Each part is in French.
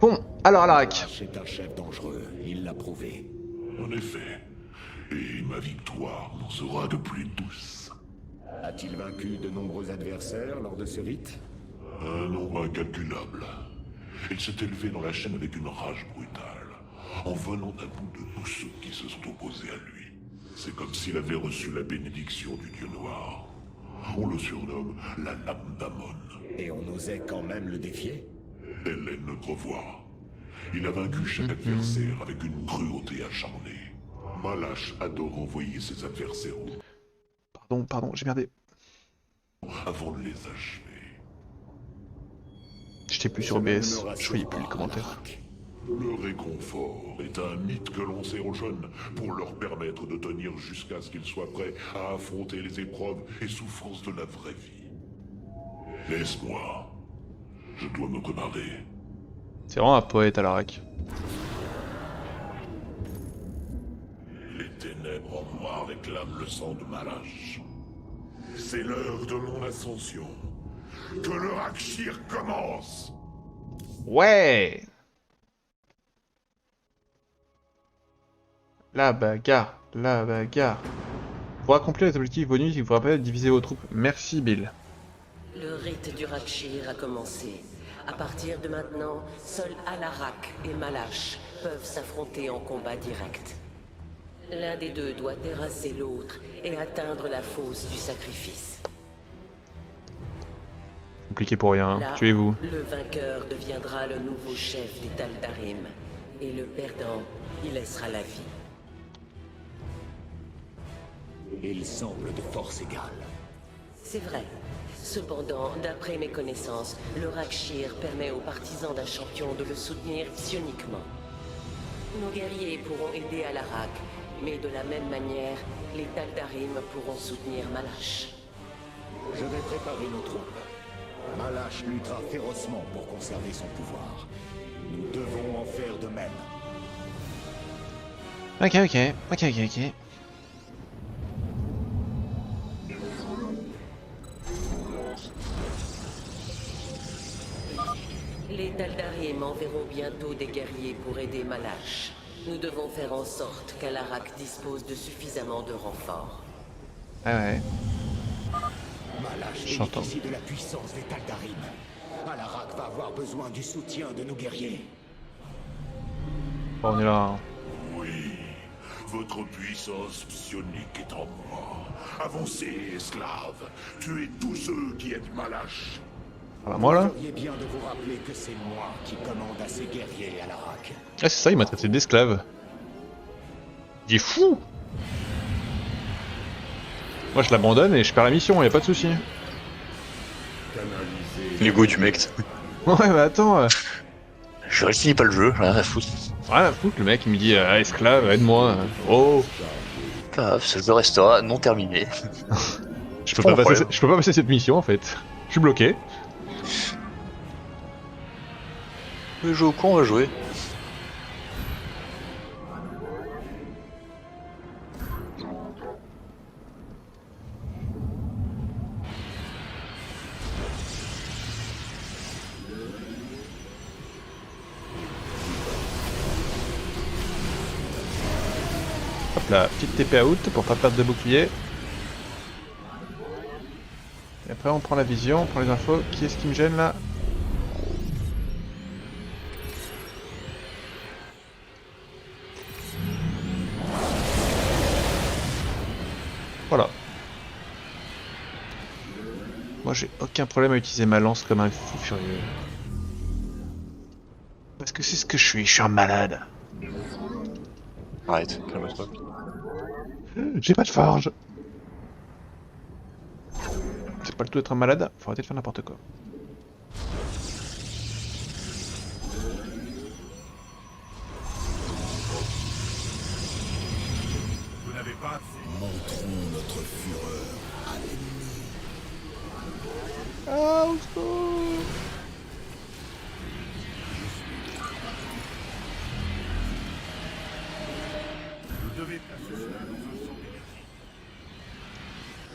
Bon, alors Alaric. C'est un chef dangereux, il l'a prouvé. En effet. Et ma victoire n'en sera que plus douce. A-t-il vaincu de nombreux adversaires lors de ce rite? Un nombre incalculable. Il s'est élevé dans la chaîne avec une rage brutale, en venant à bout de tous ceux qui se sont opposés à lui. C'est comme s'il avait reçu la bénédiction du dieu noir. On le surnomme la lame d'Amon. Et on osait quand même le défier? Elle est notre voix. Il a vaincu chaque adversaire avec une cruauté acharnée. Malash adore envoyer ses adversaires Pardon, j'ai merdé. avant de les achever. J'étais plus sur OBS, je voyais plus les commentaires. Le réconfort est un mythe que l'on sert aux jeunes pour leur permettre de tenir jusqu'à ce qu'ils soient prêts à affronter les épreuves et souffrances de la vraie vie. Laisse-moi. Je dois me préparer. C'est vraiment un poète Alaric. Les ténèbres en moi réclament le sang de Malash. C'est l'heure de mon ascension. Que le Rakshir commence. Ouais. La bagarre, la bagarre. Pour accomplir les objectifs bonus, il vous rappelle de diviser vos troupes. Merci Bill. Le rite du Rakshir a commencé. À partir de maintenant, seuls Alarak et Malash peuvent s'affronter en combat direct. L'un des deux doit terrasser l'autre et atteindre la fosse du sacrifice. Compliqué pour rien, Là, tuez-vous. le vainqueur deviendra le nouveau chef des Taldarim. Et le perdant y laissera la vie. Il semble de force égale. C'est vrai. Cependant, d'après mes connaissances, le Rakshir permet aux partisans d'un champion de le soutenir psioniquement. Nos guerriers pourront aider Alarak, mais de la même manière, les Taldarim pourront soutenir Malash. Je vais préparer nos troupes. Malash luttera férocement pour conserver son pouvoir. Nous devons en faire de même. Ok. Les Taldarim enverront bientôt des guerriers pour aider Malash. Nous devons faire en sorte qu'Alarak dispose de suffisamment de renforts. Ah ouais. Malash J'entends. bénéficie de la puissance des Taldarim. Alarak va avoir besoin du soutien de nos guerriers. Bon, on est là. Hein. Oui, votre puissance psionique est en moi. Avancez, esclaves. Tuez tous ceux qui aident Malash. Ah bah moi là. Vous feriez bien de vous rappeler que c'est moi qui commande à ces guerriers, Alarak. Ah c'est ça, il m'a traité d'esclave. Il est fou. Moi je l'abandonne et je perds la mission, y a pas de souci. L'ego du mec. Ouais bah attends. Je réussis pas le jeu, rien à foutre. Rien à foutre, le mec il me dit esclave, aide-moi. Oh. Pas grave, ce jeu restera non terminé. Je peux pas passer cette mission en fait. Je suis bloqué. Le jeu au con, on va jouer. Hop là, petite TP out pour pas perdre de bouclier. Et après on prend la vision, on prend les infos. Qui est-ce qui me gêne là? Voilà. Moi j'ai aucun problème à utiliser ma lance comme un fou furieux. Parce que c'est ce que je suis un malade. Arrête, calme-toi. J'ai pas de forge. C'est pas le tout d'être un malade, faut arrêter de faire n'importe quoi. Vous n'avez pas... Montrons notre fureur à l'ennemi. Ah, au secours. Vous devez passer cela dans un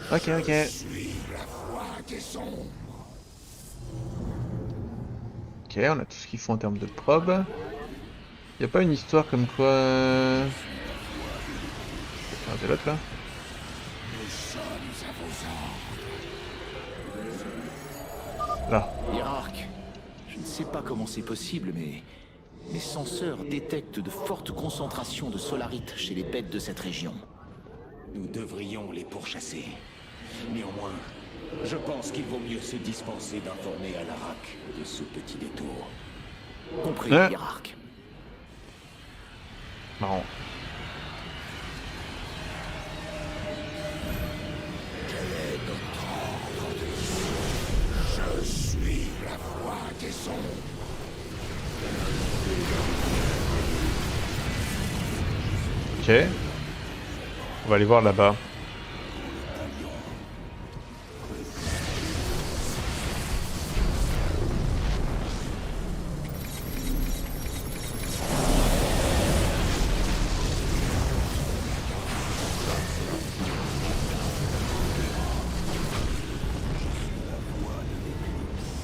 sang. Ok. Suis la voie des ombres. Ok, on a tout ce qu'il faut en termes de probe. Y a pas une histoire comme quoi... Regardez l'autre là. Là. Hiérarque, je ne sais pas comment c'est possible, mais mes senseurs détectent de fortes concentrations de solarite chez les bêtes de cette région. Nous devrions les pourchasser. Néanmoins, je pense qu'il vaut mieux se dispenser d'informer à l'Arak de ce petit détour. Compris, hiérarque. Marrant. Je suis la voix des ondes. Ok. On va aller voir là-bas.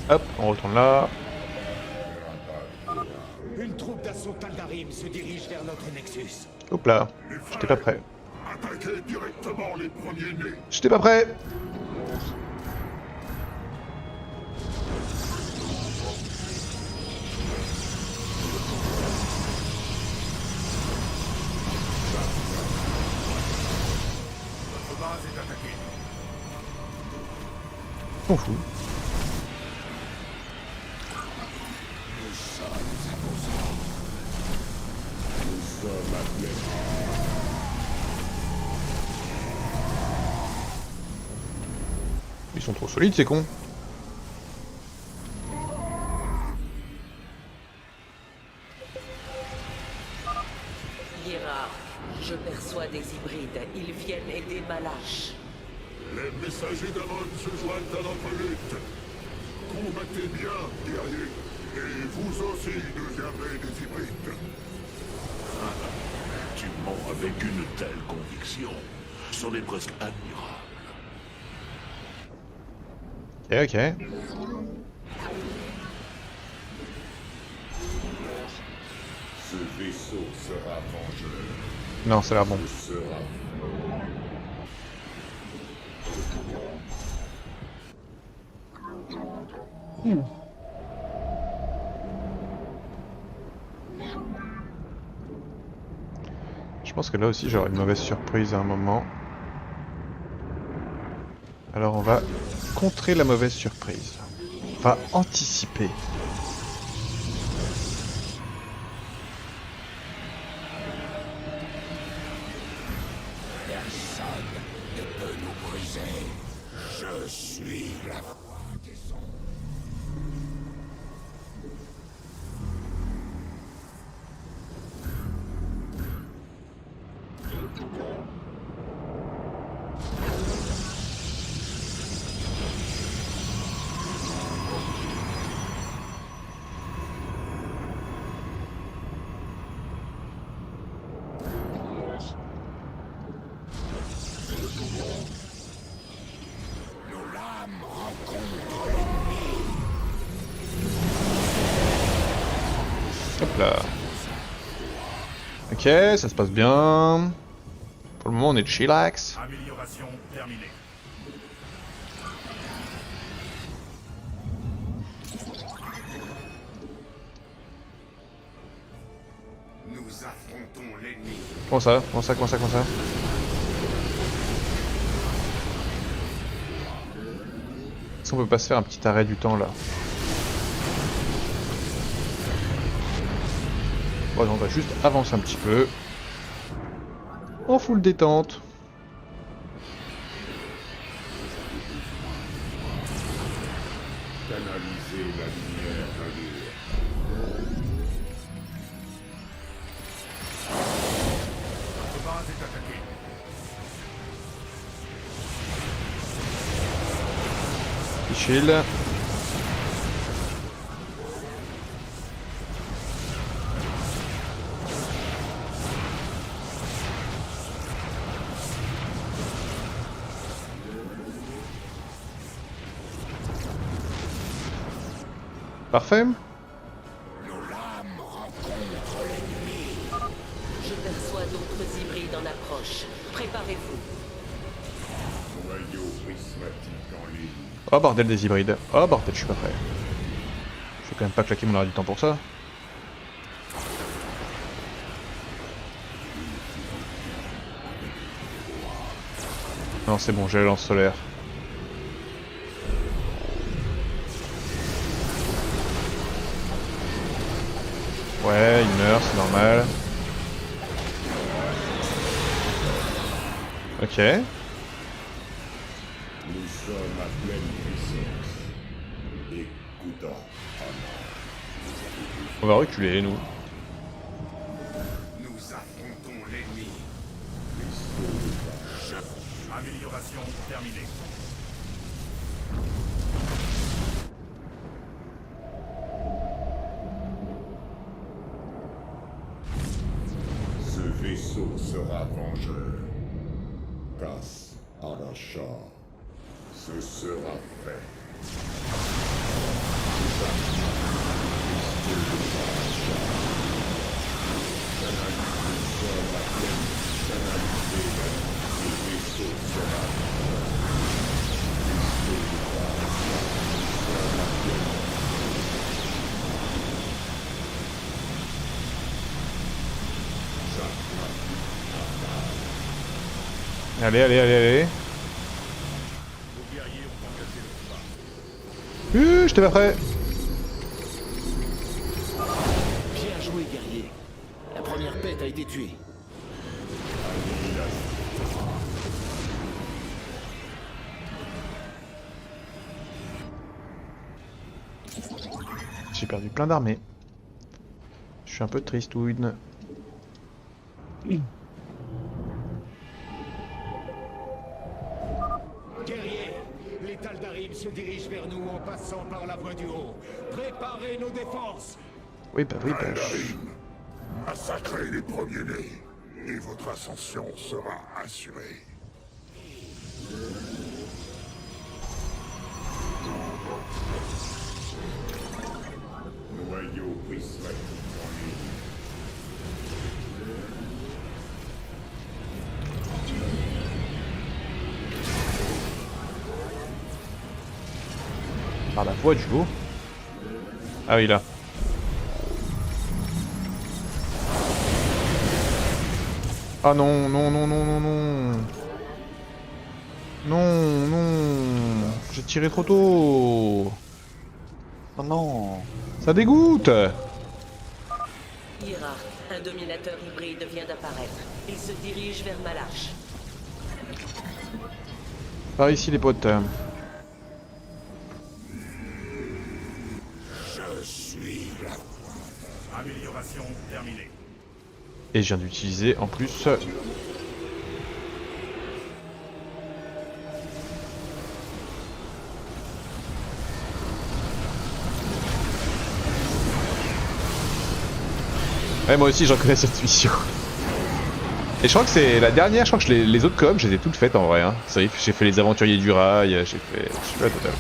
Hop, on retourne là. Une troupe d'assaut Taldarim se dirige vers notre Nexus. Hop là. J'étais pas prêt. Attaquez directement les premiers-nés. J'étais pas prêt. Votre base est attaquée. On fout. Ils sont trop solides, ces cons. Hiérarque, je perçois des hybrides. Ils viennent aider Malash. Les messagers d'Amon se joignent à notre lutte. Combattez bien, guerriers, et vous aussi deviendrez des hybrides. Tu mens avec une telle conviction. C'en est presque admirable. Ok. Ce vaisseau sera vengeur. Non, ça a l'air bon. Sera. Je pense que là aussi j'aurai une mauvaise surprise à un moment. Alors on va contrer la mauvaise surprise. On va anticiper. Personne ne peut nous briser. Je suis la voix des ondes. Nos lames rencontrent l'ennemi. Hop là. Ok, ça se passe bien. Pour le moment on est chillax. Amélioration terminée. Nous affrontons l'ennemi. Comment ça? Comment ça? Comment ça? Comment ça? Est-ce qu'on peut pas se faire un petit arrêt du temps là? Bon, on va juste avancer un petit peu. En full détente. Canaliser la lumière d'Allure. Notre base est attaquée. Shield. Parfait. hybride en approche. Préparez-vous. Noyau prismatique en ligne. Oh bordel des hybrides. Oh bordel, je suis pas prêt. Je vais quand même pas claquer mon arrêt du temps pour ça. Non, c'est bon, j'ai la lance solaire. Ouais, il meurt, c'est normal. Ok. Nous sommes à pleine puissance. Écoutons. On va reculer, nous. Nous affrontons l'ennemi. Amélioration terminée. Ce vaisseau sera vengeur. Casse à l'achat. Ce sera fait. Allez, allez, allez, allez. J'étais pas prêt. Bien joué, guerrier. La première bête a été tuée. J'ai perdu plein d'armées. Je suis un peu tristouine. Guerrier, les Tal'Darim se dirigent vers nous en passant par la voie du haut. Préparez nos défenses. Oui, bah oui, bah. Massacrez les premiers-nés, et votre ascension sera assurée. Noyau prismatique en ligne. Par la voie du haut. Ah oui, là. Ah non, non, non, non, non, non. Non, non. J'ai tiré trop tôt. Oh non. Ça dégoûte. Ira, un dominateur hybride vient d'apparaître. Il se dirige vers Malach. Par ici, les potes. Je suis là. Amélioration terminée. Et je viens d'utiliser en plus. Ouais, moi aussi j'en connais cette mission. Et je crois que c'est la dernière, je crois que les autres coms, je les ai toutes faites en vrai. Hein. C'est vrai que j'ai fait les aventuriers du rail, j'ai fait la totale.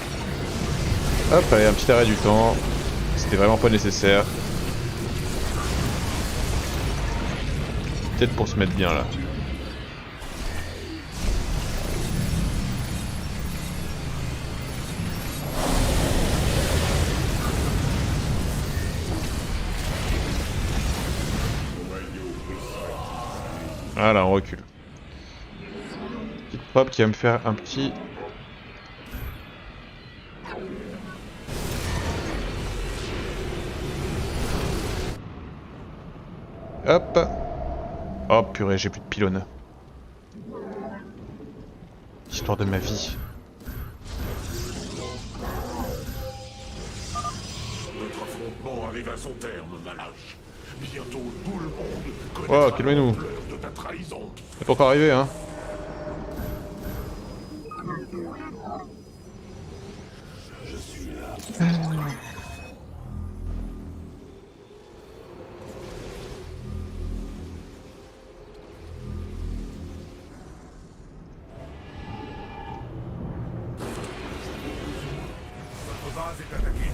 Hop, allez, un petit arrêt du temps. C'était vraiment pas nécessaire. Peut-être pour se mettre bien là. Voilà, on recule. Petite pop qui va me faire un petit... Hop. Oh purée, j'ai plus de pylône. Histoire de ma vie. Notre affrontement arrive à son terme, Malach. Bientôt tout le monde Oh, connaîtra calmez-nous. l'ampleur de ta trahison. C'est pas encore arrivé, hein. Je suis là. Votre base est attaquée.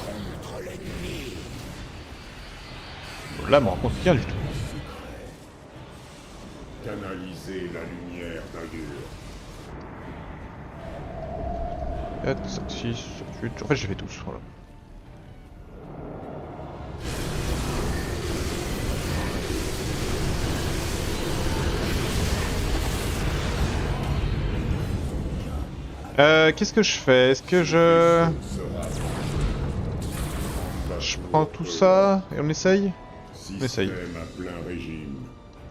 Contre l'ennemi. Là, me rend compte rien du tout. Canaliser la lumière d'Agur. 4, 5, 6, 7, 8. En fait, je les fais tous. Voilà. Qu'est-ce que je fais? Est-ce que je prends tout ça et on essaye? On essaye. Système à plein régime.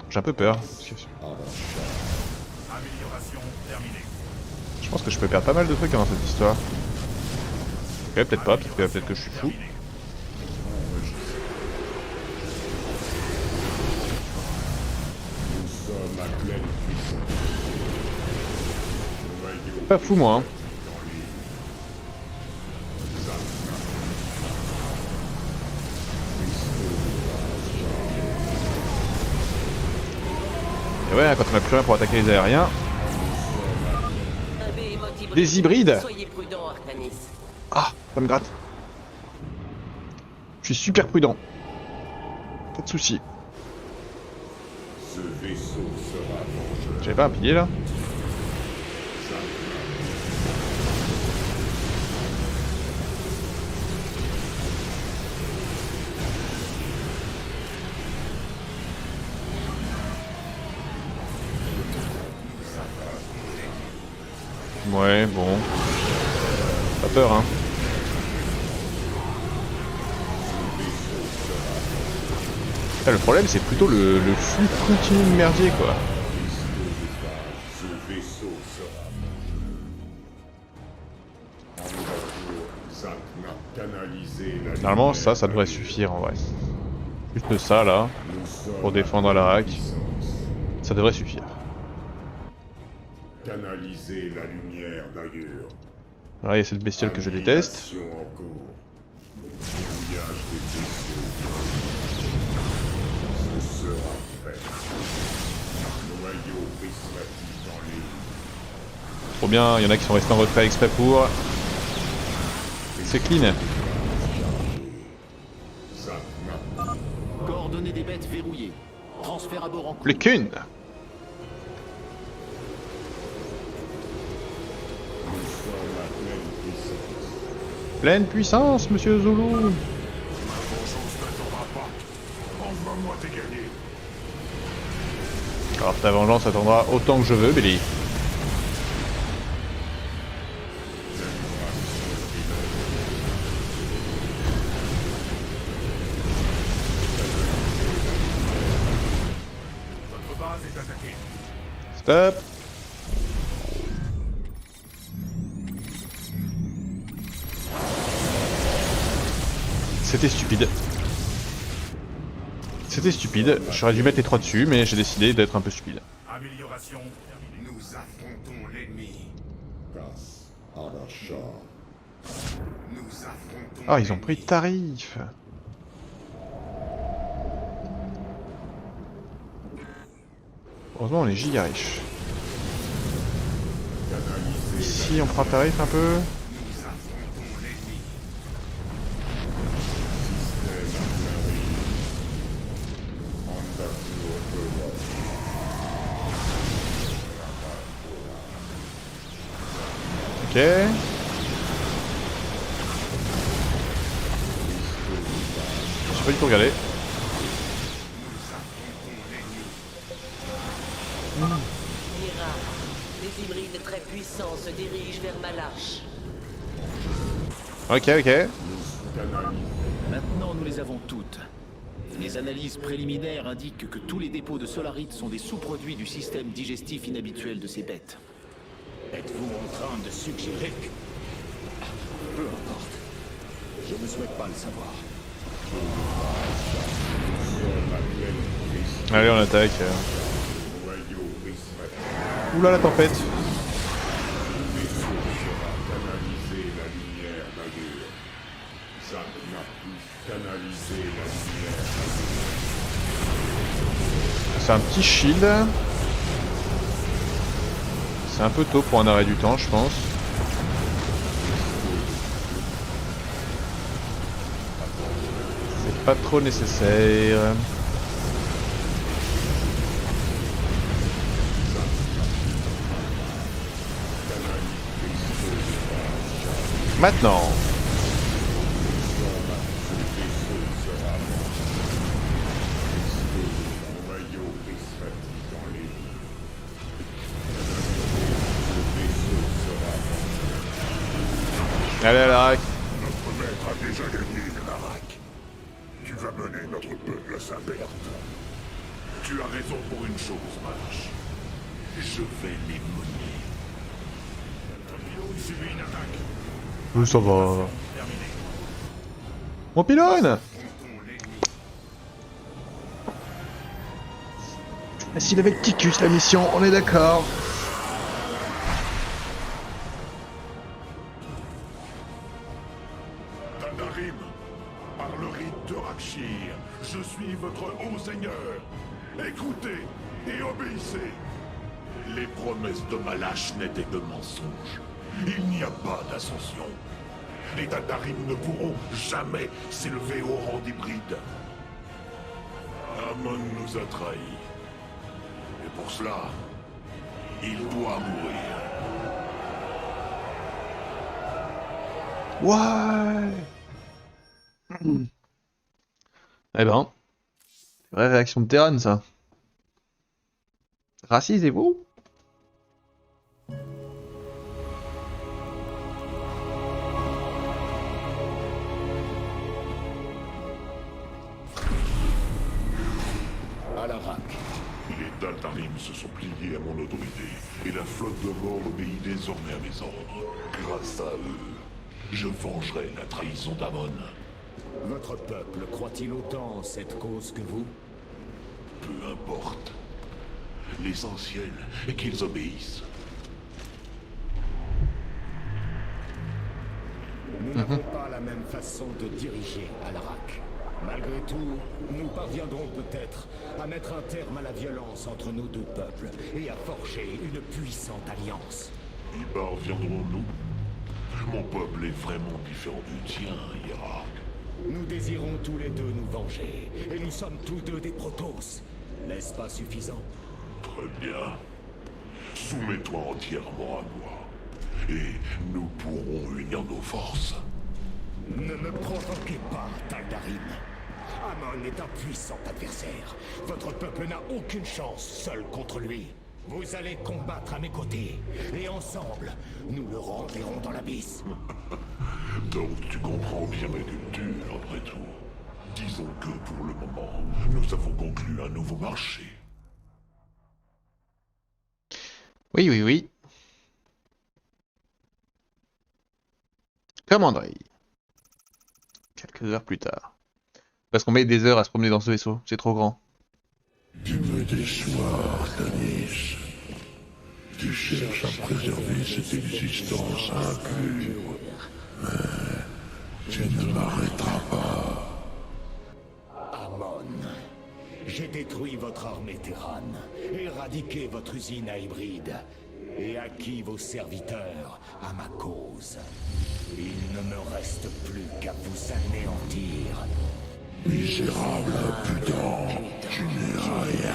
J'ai un peu peur. Amélioration terminée. Je pense que je peux perdre pas mal de trucs dans cette histoire. Ok, peut-être pas, peut-être que je suis fou. Nous sommes à pleine puissance. Noyau Pas fou moi. Hein. dans les... Et ouais, quand on a plus rien pour attaquer les aériens. Un behemoth hybride. Des hybrides. Soyez prudent, Artanis. Ah, ça me gratte. Je suis super prudent. Pas de soucis. Ce vaisseau sera vengeur. J'avais pas un pilier là? Ouais, bon. Pas peur, hein. Ah, le problème, c'est plutôt le flux continu de merdier, quoi. Ce vaisseau sera vengeur. Canaliser la Normalement, lumière ça devrait d'Agur. suffire en vrai. Juste ça là, Nous sommes pour à défendre pleine la rack. puissance. Ça devrait suffire. Canaliser la lumière d'Agur. Là, il y a cette bestiole que je déteste. Annihilation en cours. Brouillage des vaisseaux. Ce sera fait. Noyau prismatique dans les... Trop bien, il y en a qui sont restés en retrait exprès pour. C'est clean. Zapna. Coordonnées des bêtes verrouillées. Transfert à bord en cours. Les qu'une. Nous sommes à pleine puissance. Pleine puissance, monsieur Zulu. Ma vengeance n'attendra pas. Envoie-moi tes guerriers. Alors ta vengeance attendra autant que je veux, Billy. Notre base est attaquée. Stop. C'était stupide. C'était stupide. J'aurais dû mettre les 3 dessus, mais j'ai décidé d'être un peu stupide. Amélioration terminée. Nous affrontons l'ennemi. Passe à l'achat. Nous affrontons. Ah, ils ont pris tarif. Heureusement, on est giga riche. Ici, on prend tarif un peu. Nous affrontons l'ennemi. Système à plein régime. Andacour Bewatch. Ok. J'ai pas du tout regardé. Mira, les hybrides très puissants se dirigent vers Malach. Ok, ok. Canalisé. Maintenant, nous les avons toutes. Les analyses préliminaires indiquent que tous les dépôts de solarites sont des sous-produits du système digestif inhabituel de ces bêtes. Êtes-vous en train de suggérer que... Peu importe. Je ne souhaite pas le savoir. Allez, on attaque. Noyau prismatique. Oula, la tempête. Vaisseau sera canaliser la lumière d'Agur. Zapna. Canaliser la lumière d'Agur. C'est un petit shield. C'est un peu tôt pour un arrêt du temps, je pense. C'est pas trop nécessaire. Maintenant. Allez à la rack. Notre maître a déjà gagné, Narak. Tu vas mener notre peuple à sa perte. Tu as raison pour une chose, Marche. Je vais les mener. Subis une attaque. Ça va. Mon pylône. S'il avait Ticus la mission, on est d'accord. Tandarim, par le rite de Rakshir, je suis votre haut seigneur. Écoutez et obéissez. Les promesses de Malash n'étaient que mensonges. Il n'y a pas d'ascension. Les Tandarim ne pourront jamais s'élever au rang d'hybride. Amon nous a trahis. Et pour cela, il doit mourir. Ouais. Eh ben, vraie réaction de Terran, ça. Racisez-vous. Alarak. Les Taltarim se sont pliés à mon autorité, et la flotte de mort obéit désormais à mes ordres. Grâce à eux, je vengerai la trahison d'Amon. Votre peuple croit-il autant en cette cause que vous? Peu importe. L'essentiel est qu'ils obéissent. Nous n'avons pas la même façon de diriger Alarak. Malgré tout, nous parviendrons peut-être à mettre un terme à la violence entre nos deux peuples et à forger une puissante alliance. Y parviendrons-nous? Mon peuple est vraiment différent du tien, Hiérarque. Nous désirons tous les deux nous venger, et nous sommes tous deux des Protoss. N'est-ce pas suffisant? Très bien. Soumets-toi entièrement à moi, et nous pourrons unir nos forces. Ne me provoquez pas, Taldarim. Amon est un puissant adversaire. Votre peuple n'a aucune chance seul contre lui. Vous allez combattre à mes côtés, et ensemble, nous le renverrons dans l'abysse. Donc tu comprends bien mes cultures, après tout. Disons que pour le moment, nous avons conclu un nouveau marché. Oui, oui, oui. Commanderie. Quelques heures plus tard. Parce qu'on met des heures à se promener dans ce vaisseau, c'est trop grand. Tu me déçois, Artanis. Tu cherches à préserver cette existence impure. Mais tu ne m'arrêteras pas. Amon, j'ai détruit votre armée Terran, éradiqué votre usine à hybride, et acquis vos serviteurs à ma cause. Il ne me reste plus qu'à vous anéantir. Misérable impudent, tu n'es rien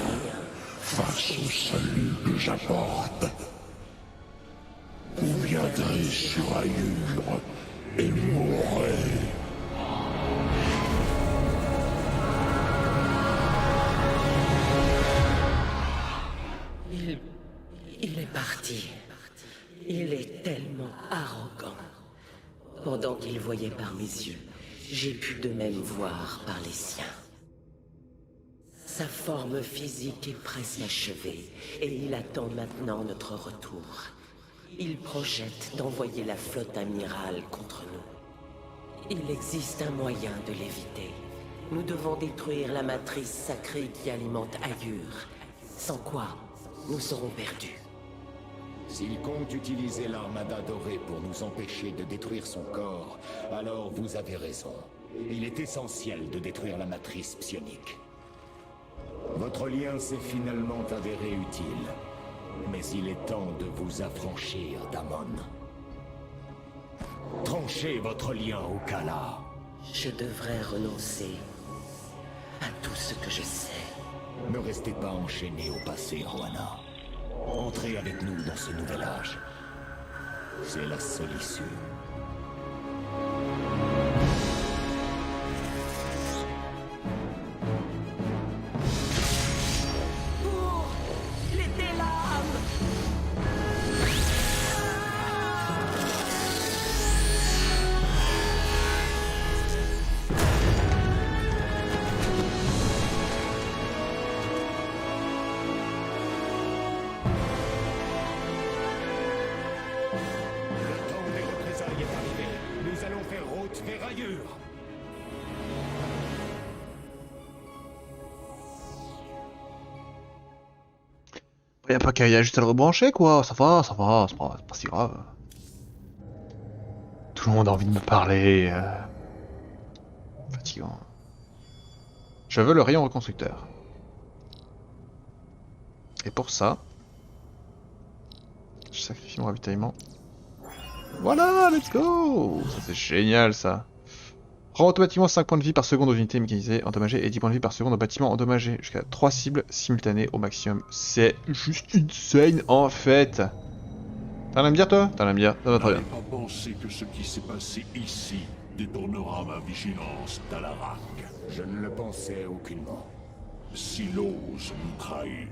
face au salut que j'apporte. Vous viendrez sur Ayur et mourrez. Il est parti. Il est tellement arrogant. Pendant qu'il voyait par mes yeux, j'ai pu de même voir par les siens. Sa forme physique est presque achevée, et il attend maintenant notre retour. Il projette d'envoyer la flotte amirale contre nous. Il existe un moyen de l'éviter. Nous devons détruire la matrice sacrée qui alimente Ayur. Sans quoi, nous serons perdus. S'il compte utiliser l'armada dorée pour nous empêcher de détruire son corps, alors vous avez raison. Il est essentiel de détruire la matrice psionique. Votre lien s'est finalement avéré utile. Mais il est temps de vous affranchir d'Amon. Tranchez votre lien au Kala. Je devrais renoncer, ce que je sais. Ne restez pas enchaînés au passé, Roana. Entrez avec nous dans ce nouvel âge. C'est la seule issue. Pour les délames. Le temps des représailles est arrivé. Nous allons faire route vers Ayur. Y a pas qu'à y a juste à le rebrancher quoi, ça va, c'est pas si grave. Tout le monde a envie de me parler. Fatigant. Je veux le rayon reconstructeur. Et pour ça, je sacrifie mon ravitaillement. Voilà, let's go! Ça c'est génial ça. Rend automatiquement 5 points de vie par seconde aux unités mécanisées endommagées et 10 points de vie par seconde aux bâtiments endommagés. Jusqu'à 3 cibles simultanées au maximum. C'est juste insane en fait. T'en aimes bien toi? T'en aimes bien? Ça va très bien. N'allez pas penser que ce qui s'est passé ici détournera ma vigilance d'Alarak. Je ne le pensais aucunement. S'il ose nous trahir,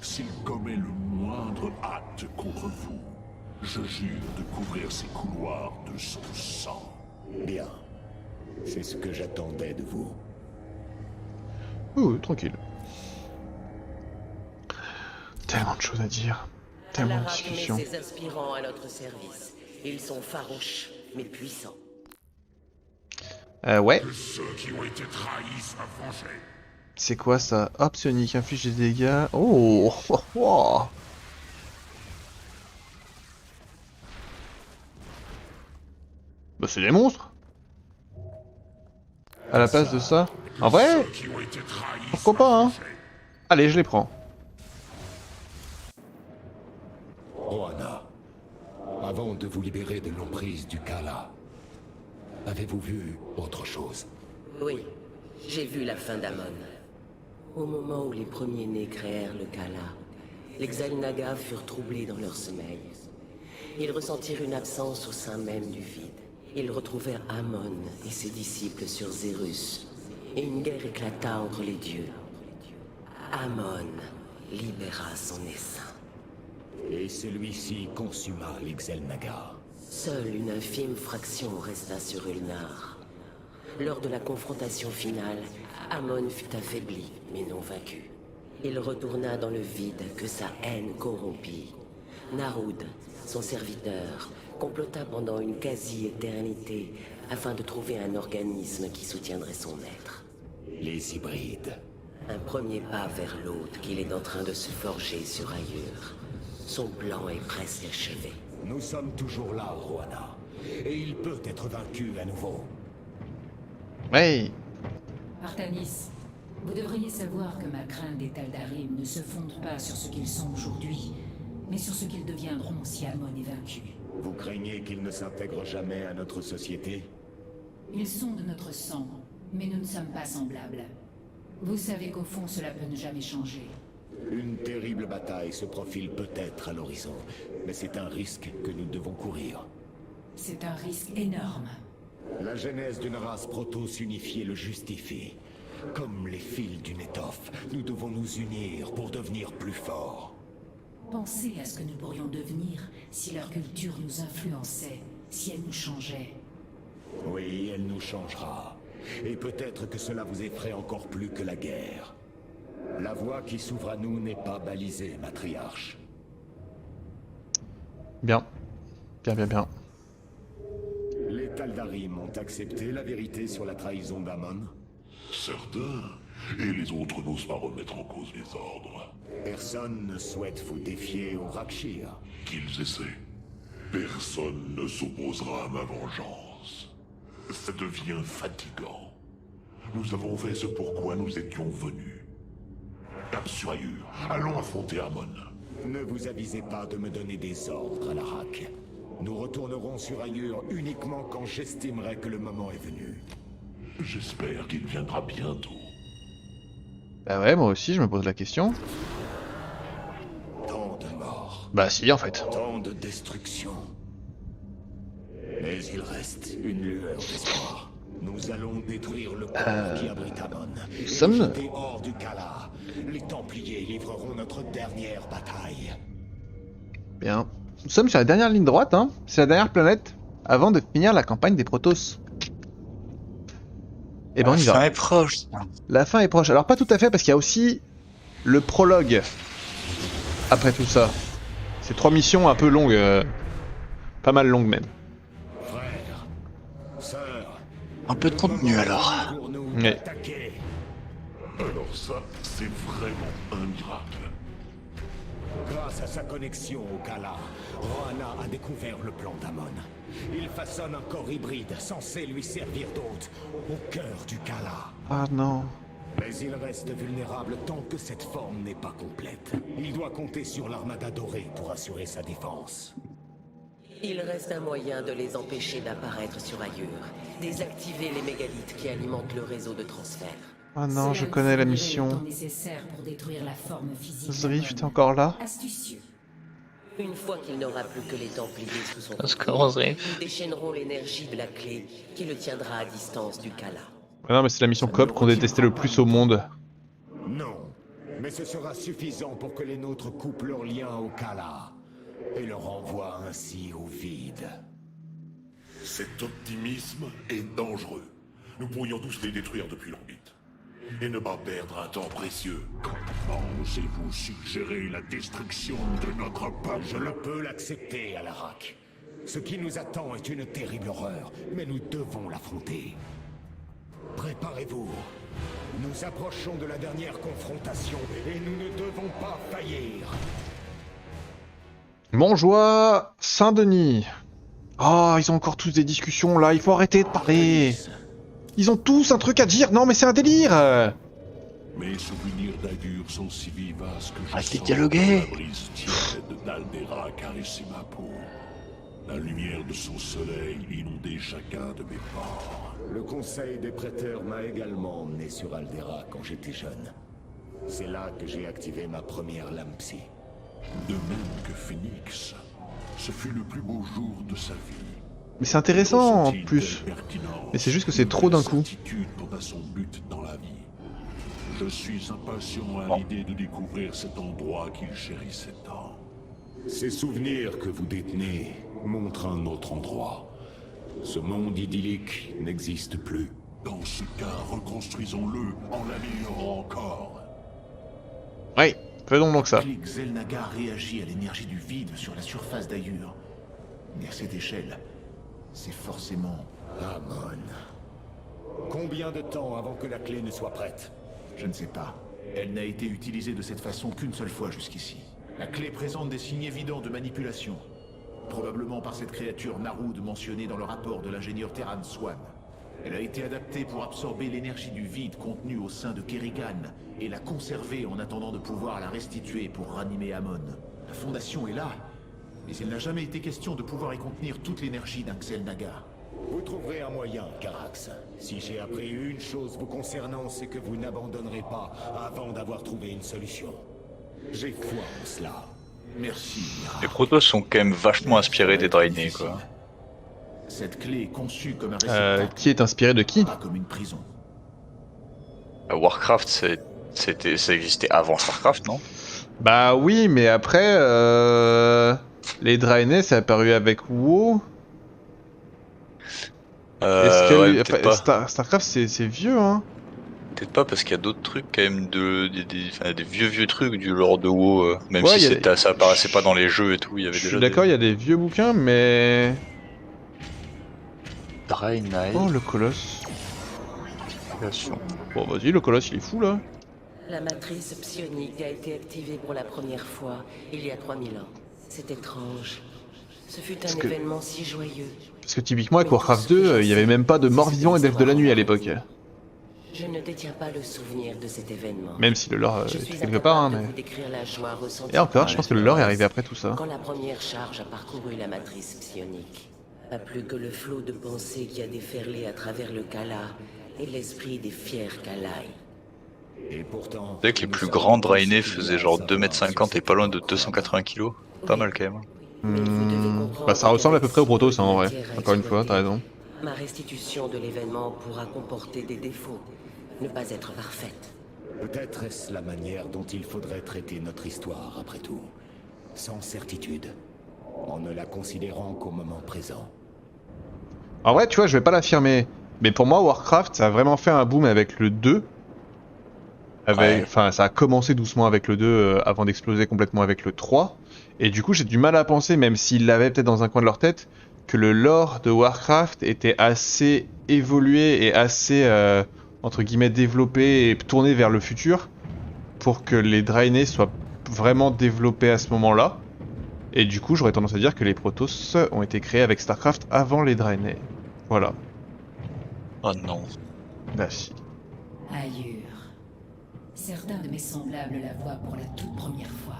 s'il commet le moindre acte contre vous, je jure de couvrir ces couloirs de son sang. Bien. C'est ce que j'attendais de vous. Ouh, tranquille. Tellement de choses à dire. Tellement de Alarak met discussions. ses aspirants à notre service. Ils sont farouches, mais puissants. Ouais. Ceux qui ont été trahis soient vengés. C'est quoi ça? Hop, psionique, inflige des dégâts. Oh, oh, oh. Bah c'est des monstres. À la place de ça. En vrai, Ceux qui ont été trahis pourquoi soient pas hein. vengés. Allez, je les prends. Roana, avant de vous libérer de l'emprise du Kala, avez-vous vu autre chose? Oui, j'ai vu la fin d'Amon. Au moment où les premiers-nés créèrent le Kala, les Xel'Naga furent troublés dans leur sommeil. Ils ressentirent une absence au sein même du vide. Ils retrouvèrent Amon et ses disciples sur Zerus, et une guerre éclata entre les dieux. Amon libéra son essaim. Et celui-ci consuma les Xel'Naga. Seule une infime fraction resta sur Ulnar. Lors de la confrontation finale, Amon fut affaibli, mais non vaincu. Il retourna dans le vide que sa haine corrompit. Narud, son serviteur, complota pendant une quasi-éternité afin de trouver un organisme qui soutiendrait son maître. Les hybrides. Un premier pas vers l'autre qu'il est en train de se forger sur Ayur. Son plan est presque achevé. Nous sommes toujours là, Roana. Et il peut être vaincu à nouveau. Ouais. Artanis, vous devriez savoir que ma crainte des Tal'Darim ne se fonde pas sur ce qu'ils sont aujourd'hui, mais sur ce qu'ils deviendront si Amon est vaincu. Vous craignez qu'ils ne s'intègrent jamais à notre société? Ils sont de notre sang, mais nous ne sommes pas semblables. Vous savez qu'au fond, cela peut ne jamais changer. Une terrible bataille se profile peut-être à l'horizon, mais c'est un risque que nous devons courir. C'est un risque énorme. La genèse d'une race proto-unifiée le justifie. Comme les fils d'une étoffe, nous devons nous unir pour devenir plus forts. Pensez à ce que nous pourrions devenir si leur culture nous influençait, si elle nous changeait. Oui, elle nous changera. Et peut-être que cela vous effraie encore plus que la guerre. La voie qui s'ouvre à nous n'est pas balisée, matriarche. Bien. Bien. Les Tal'Darim ont accepté la vérité sur la trahison d'Amon. Certains, et les autres n'osent pas remettre en cause les ordres. Personne ne souhaite vous défier au Rakshir. Qu'ils essaient. Personne ne s'opposera à ma vengeance. Ça devient fatigant. Nous avons fait ce pourquoi nous étions venus. Cap sur Ayur, allons affronter Amon. Ne vous avisez pas de me donner des ordres, Alarak. Nous retournerons sur Ayur uniquement quand j'estimerai que le moment est venu. J'espère qu'il viendra bientôt. Bah ouais, moi aussi, je me pose la question. Tant de morts, Bah si, en fait. tant de destruction. Mais il reste une lueur d'espoir. Nous allons détruire le corps qui abrite Amon. Et le sommes- jeter hors du Kala. Les Templiers livreront notre dernière bataille. Bien. Nous sommes sur la dernière ligne droite, hein. C'est la dernière planète avant de finir la campagne des Protoss. Et ben on y Ça va. est proche. La fin est proche. Alors pas tout à fait parce qu'il y a aussi le prologue après tout ça. C'est 3 missions un peu longues, pas mal longues même. Frères, sœurs, Un peu de contenu alors. pour nous Ouais. attaquer. Alors ça, c'est vraiment un miracle. Grâce à sa connexion au Kala, Rohanna a découvert le plan d'Amon. Il façonne un corps hybride censé lui servir d'hôte au cœur du Kala. Ah non. Mais il reste vulnérable tant que cette forme n'est pas complète. Il doit compter sur l'armada dorée pour assurer sa défense. Il reste un moyen de les empêcher d'apparaître sur Ayur. Désactiver les mégalithes qui alimentent le réseau de transfert. Ah non, Cela je lui connais la fournirait le mission. temps nécessaire pour détruire la forme physique Zrift, t'es d'Amon. encore là? Astucieux. Une fois qu'il n'aura plus que les Templiers sous son Parce que contrôle, Zrift. nous déchaînerons l'énergie de la clé qui le tiendra à distance du Kala. Ah non, mais c'est la mission COP qu'on détestait le plus au monde. Non, mais ce sera suffisant pour que les nôtres coupent leur lien au Kala et le renvoient ainsi au vide. Cet optimisme est dangereux. Nous pourrions tous les détruire depuis l'orbite. Et ne pas perdre un temps précieux. Comment osez-vous suggérer la destruction de notre peuple? Je ne peux l'accepter, Alarak. Ce qui nous attend est une terrible horreur, mais nous devons l'affronter. Préparez-vous. Nous approchons de la dernière confrontation et nous ne devons pas faillir. Montjoie, Saint-Denis. Oh, ils ont encore tous des discussions là, il faut arrêter de parler. Ils ont tous un truc à dire, non mais c'est un délire. Mes souvenirs d'Ayur sont si vivaces que je Arrêtez de sens dialoguer. la brise tiède d'Aldera caresser ma peau. La lumière de son soleil inondait chacun de mes pores. Le conseil des prêteurs m'a également emmené sur Aldera quand j'étais jeune. C'est là que j'ai activé ma première lame psy. De même que Phoenix, ce fut le plus beau jour de sa vie. Mais c'est intéressant en Ressent-il plus. quelle pertinence, Mais c'est juste que c'est trop d'un coup. quelle certitude quant à son but dans la vie. Je suis impatient à l'idée de découvrir cet endroit qu'il chérissait tant. Ces souvenirs que vous détenez montrent un autre endroit. Ce monde idyllique n'existe plus. Dans ce cas, reconstruisons-le en l'améliorant encore. Oui, faisons donc ça. Click Xel'Naga réagit à l'énergie du vide sur la surface d'Ayur. Mais à cette échelle, c'est forcément... Amon. Combien de temps avant que la clé ne soit prête? Je ne sais pas. Elle n'a été utilisée de cette façon qu'une seule fois jusqu'ici. La clé présente des signes évidents de manipulation. Probablement par cette créature Narud mentionnée dans le rapport de l'ingénieur Terran Swan. Elle a été adaptée pour absorber l'énergie du vide contenue au sein de Kerrigan et la conserver en attendant de pouvoir la restituer pour ranimer Amon. La fondation est là, mais il n'a jamais été question de pouvoir y contenir toute l'énergie d'un Xel'Naga. Vous trouverez un moyen, Carax. Si j'ai appris une chose vous concernant, c'est que vous n'abandonnerez pas avant d'avoir trouvé une solution. J'ai foi en cela. Merci, Mira. Les protos sont quand même vachement inspirés des Draenei, quoi. Cette clé est conçue comme un réceptacle, Qui est inspiré de qui? pas comme une prison. Warcraft, ça existait avant Starcraft, non? Bah oui, mais après, les Draenei, c'est apparu avec WoW. Est-ce que Ouais, peut-être pas. Starcraft, c'est vieux, hein? Peut-être pas parce qu'il y a d'autres trucs quand même des vieux trucs du lore de WoW, même Ouais, si y a- ça apparaissait pas dans les jeux et tout, il y avait Je déjà suis d'accord, il y a des vieux bouquins, mais... Draenei. Oh, le colosse. Création. Bon, vas-y, le colosse, il est fou, là. La matrice psionique a été activée pour la première fois il y a 3000 ans. C'est étrange. Ce fut un que- événement si joyeux. Parce que typiquement, avec Warcraft 2, il y avait même pas de morts vivants et d'elfes de la nuit à l'époque. Je ne détiens pas le souvenir de cet événement. Même si le lore Je était suis quelque part, hein, incapable de mais... vous décrire la joie ressentie Et encore, par je la pense que le lore est Terreur arrivé après tout ça. quand la première charge a parcouru la matrice psionique. Pas plus que le flot de pensées qui a déferlé à travers le Kala et l'esprit des fiers Kalaï. Et pourtant... Tu sais que les plus grands Draenei faisaient genre 2,50 m et pas loin de 280 kg. Pas mal quand même. Mais vous devez comprendre Bah ça ressemble à peu près au Protoss, hein, en vrai. qu'avec Encore une fois, t'as raison. Ma restitution de l'événement pourra comporter des défauts, ne pas être parfaite. Peut-être est-ce la manière dont il faudrait traiter notre histoire, après tout. Sans certitude. En ne la considérant qu'au moment présent. En vrai, tu vois, je vais pas l'affirmer. Mais pour moi, Warcraft, ça a vraiment fait un boom avec le 2. Ouais. Enfin, ça a commencé doucement avec le 2 avant d'exploser complètement avec le 3. Et du coup, j'ai du mal à penser, même s'ils l'avaient peut-être dans un coin de leur tête, que le lore de Warcraft était assez évolué et assez, entre guillemets, développé et tourné vers le futur pour que les Draenei soient vraiment développés à ce moment-là. Et du coup, j'aurais tendance à dire que les Protoss ont été créés avec StarCraft avant les Draenei. Voilà. Oh non. Bah si. Ailleurs. Certains de mes semblables la voient pour la toute première fois.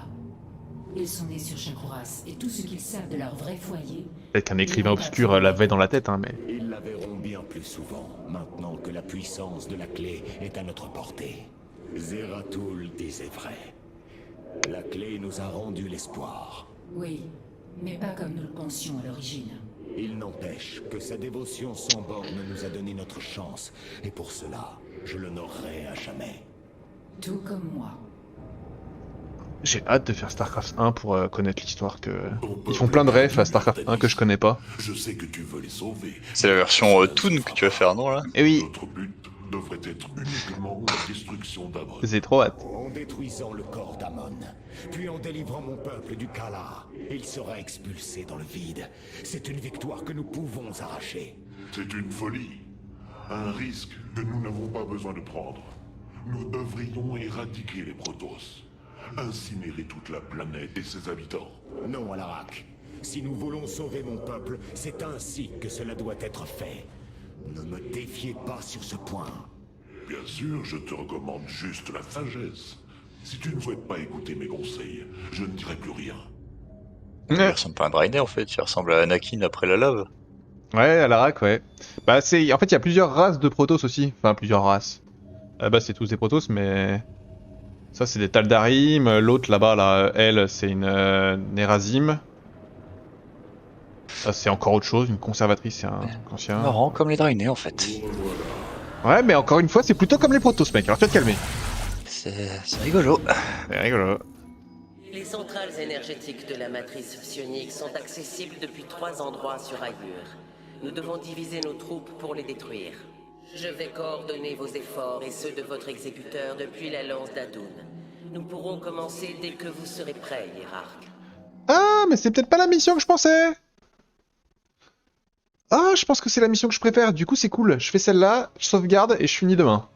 Ils sont nés sur Shakuras, et tout ce qu'ils savent de leur vrai foyer... Peut-être qu'un écrivain obscur l'avait dans la tête, hein, mais... Ils la verront bien plus souvent, maintenant que la puissance de la clé est à notre portée. Zeratul disait vrai. La clé nous a rendu l'espoir. Oui, mais pas comme nous le pensions à l'origine. Il n'empêche que sa dévotion sans borne nous a donné notre chance, et pour cela, je l'honorerai à jamais. Tout comme moi. J'ai hâte de faire StarCraft 1 pour connaître l'histoire que... Ils font plein de refs à StarCraft 1 que je connais pas. Je sais que tu veux les sauver. C'est la version Toon que tu vas faire, non là? Et oui, Notre but devrait être uniquement la destruction d'Amon. j'ai trop hâte. En détruisant le corps d'Amon, puis en délivrant mon peuple du Kala, il sera expulsé dans le vide. C'est une victoire que nous pouvons arracher. C'est une folie. Un risque que nous n'avons pas besoin de prendre. Nous devrions éradiquer les Protoss. Incinérer toute la planète et ses habitants. Non, Alarak. Si nous voulons sauver mon peuple, c'est ainsi que cela doit être fait. Ne me défiez pas sur ce point. Bien sûr, je te recommande juste la sagesse. Si tu ne souhaites pas écouter mes conseils, je ne dirai plus rien. Il ressemble pas à un Draenei en fait, il ressemble à Anakin après la lave. Ouais, à l'Arak, ouais. Bah c'est... En fait, il y a plusieurs races de Protoss aussi. Enfin, plusieurs races. Bah c'est tous des Protoss, mais... Ça, c'est des Taldarim. L'autre, là-bas, là, elle, c'est une Nerazim. Ça, c'est encore autre chose. Une conservatrice, c'est un ancien. Marrant comme les Draenei en fait. Ouais, mais encore une fois, c'est plutôt comme les Protoss, mec. Alors, tu vas te calmer. C'est rigolo. C'est rigolo. Les centrales énergétiques de la matrice psionique sont accessibles depuis 3 endroits sur Ayur. Nous devons diviser nos troupes pour les détruire. Je vais coordonner vos efforts et ceux de votre exécuteur depuis la lance d'Adun. Nous pourrons commencer dès que vous serez prêts, hiérarque. Ah, mais c'est peut-être pas la mission que je pensais. Ah, je pense que c'est la mission que je préfère. Du coup, c'est cool. Je fais celle-là, je sauvegarde et je finis demain.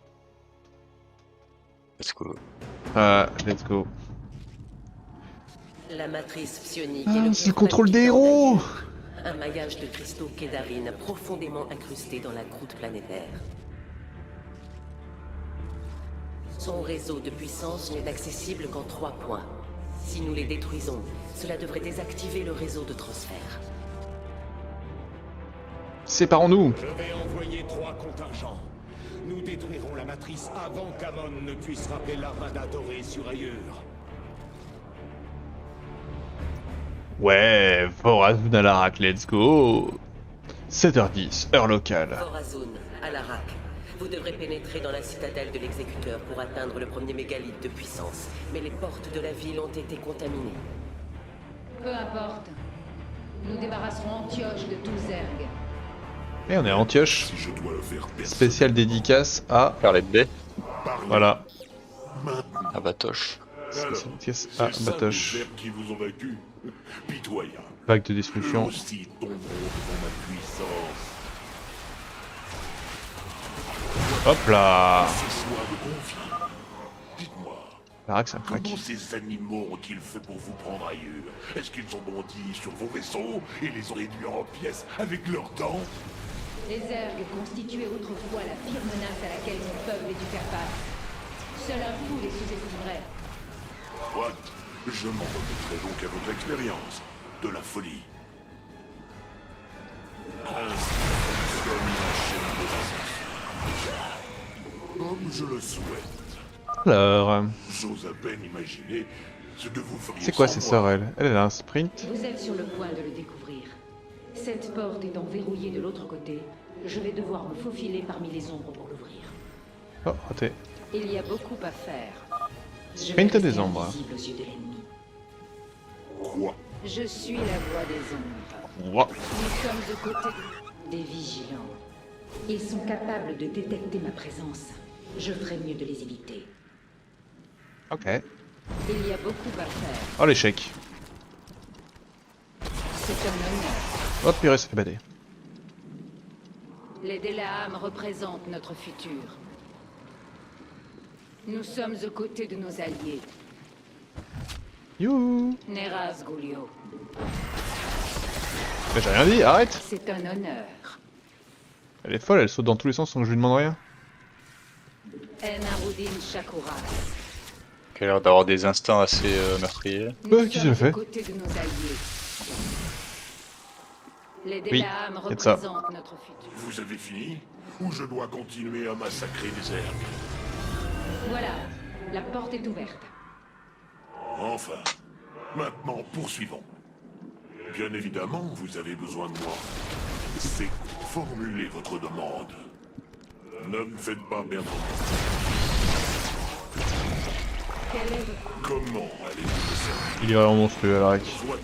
Let's go. Let's go. La matrice psionique Ah, est le c'est le plus contrôle des palpitant héros. d'Ayur. Un maillage de cristaux Kédarine profondément incrusté dans la croûte planétaire. Son réseau de puissance n'est accessible qu'en 3 points. Si nous les détruisons, cela devrait désactiver le réseau de transfert. Séparons-nous. Je vais envoyer 3 contingents. Nous détruirons la matrice avant qu'Amon ne puisse rappeler l'armada dorée sur Ayur. Ouais, Vorazun à l'Arak, let's go. 7h10, heure locale. Vorazun, Alarak, vous devrez pénétrer dans la citadelle de l'exécuteur pour atteindre le premier mégalithe de puissance. Mais les portes de la ville ont été contaminées. Peu importe. Nous débarrasserons Antioche de tout Zerg. Et on est à Antioche. Si je dois le faire personne, Spéciale dédicace à... Faire les baies. Voilà. maintenant. À Batoche. Spéciale dédicace C'est à ça Batoche. les verbes qui vous ont vaincu. Pitoyable. Vague de Eux destruction. aussi tomberont devant ma puissance. Hop là. Ces soins de confiance. Dites-moi, L'Arak, c'est un crack. comment ces animaux ont-ils fait pour vous prendre ailleurs? Est-ce qu'ils ont bondi sur vos vaisseaux et les ont réduits en pièces avec leurs dents? Les Zerg constituaient autrefois la pire menace à laquelle mon peuple ait dû faire face. Seul un fou les sous-estimerait. What? Je m'en remettrai donc à votre expérience. De la folie. Ainsi fonctionne la chaîne de l'ascension. Comme je le souhaite. Alors, J'ose à peine imaginer ce que vous feriez c'est quoi sans ces moi. sorts, elle? Elle a un sprint. Vous êtes sur le point de le découvrir. Cette porte étant verrouillée de l'autre côté, je vais devoir me faufiler parmi les ombres pour l'ouvrir. Oh, raté. Il y a beaucoup à faire. Je vais Sprint rester des ombres. invisible aux yeux de l'ennemi. Quoi? Je suis la voix des ombres. Ouah. Nous sommes aux côtés des vigilants. Ils sont capables de détecter ma présence. Je ferai mieux de les éviter. Ok. Il y a beaucoup à faire. Oh, l'échec. C'est un honneur. Oh, purée, c'est badé. Les Delaam représentent notre futur. Nous sommes aux côtés de nos alliés. Youhou. Neraz Gulio. Mais j'ai rien dit, arrête. C'est un honneur. Elle est folle, elle saute dans tous les sens sans que je lui demande rien. Enarudin Shakuras. Qui a l'air d'avoir des instincts assez meurtriers. Nous qui sommes se le fait aux côtés de nos alliés. Les Oui, Delaam y a de ça. représentent notre futur. Vous avez fini? Ou je dois continuer à massacrer des herbes? Voilà, la porte est ouverte. Enfin. Maintenant, poursuivons. Bien évidemment, vous avez besoin de moi. C'est formuler votre demande. Ne me faites pas perdre mon temps. Quel est votre... Comment allez-vous me servir? Il est vraiment monstrueux, Alaric. Soit.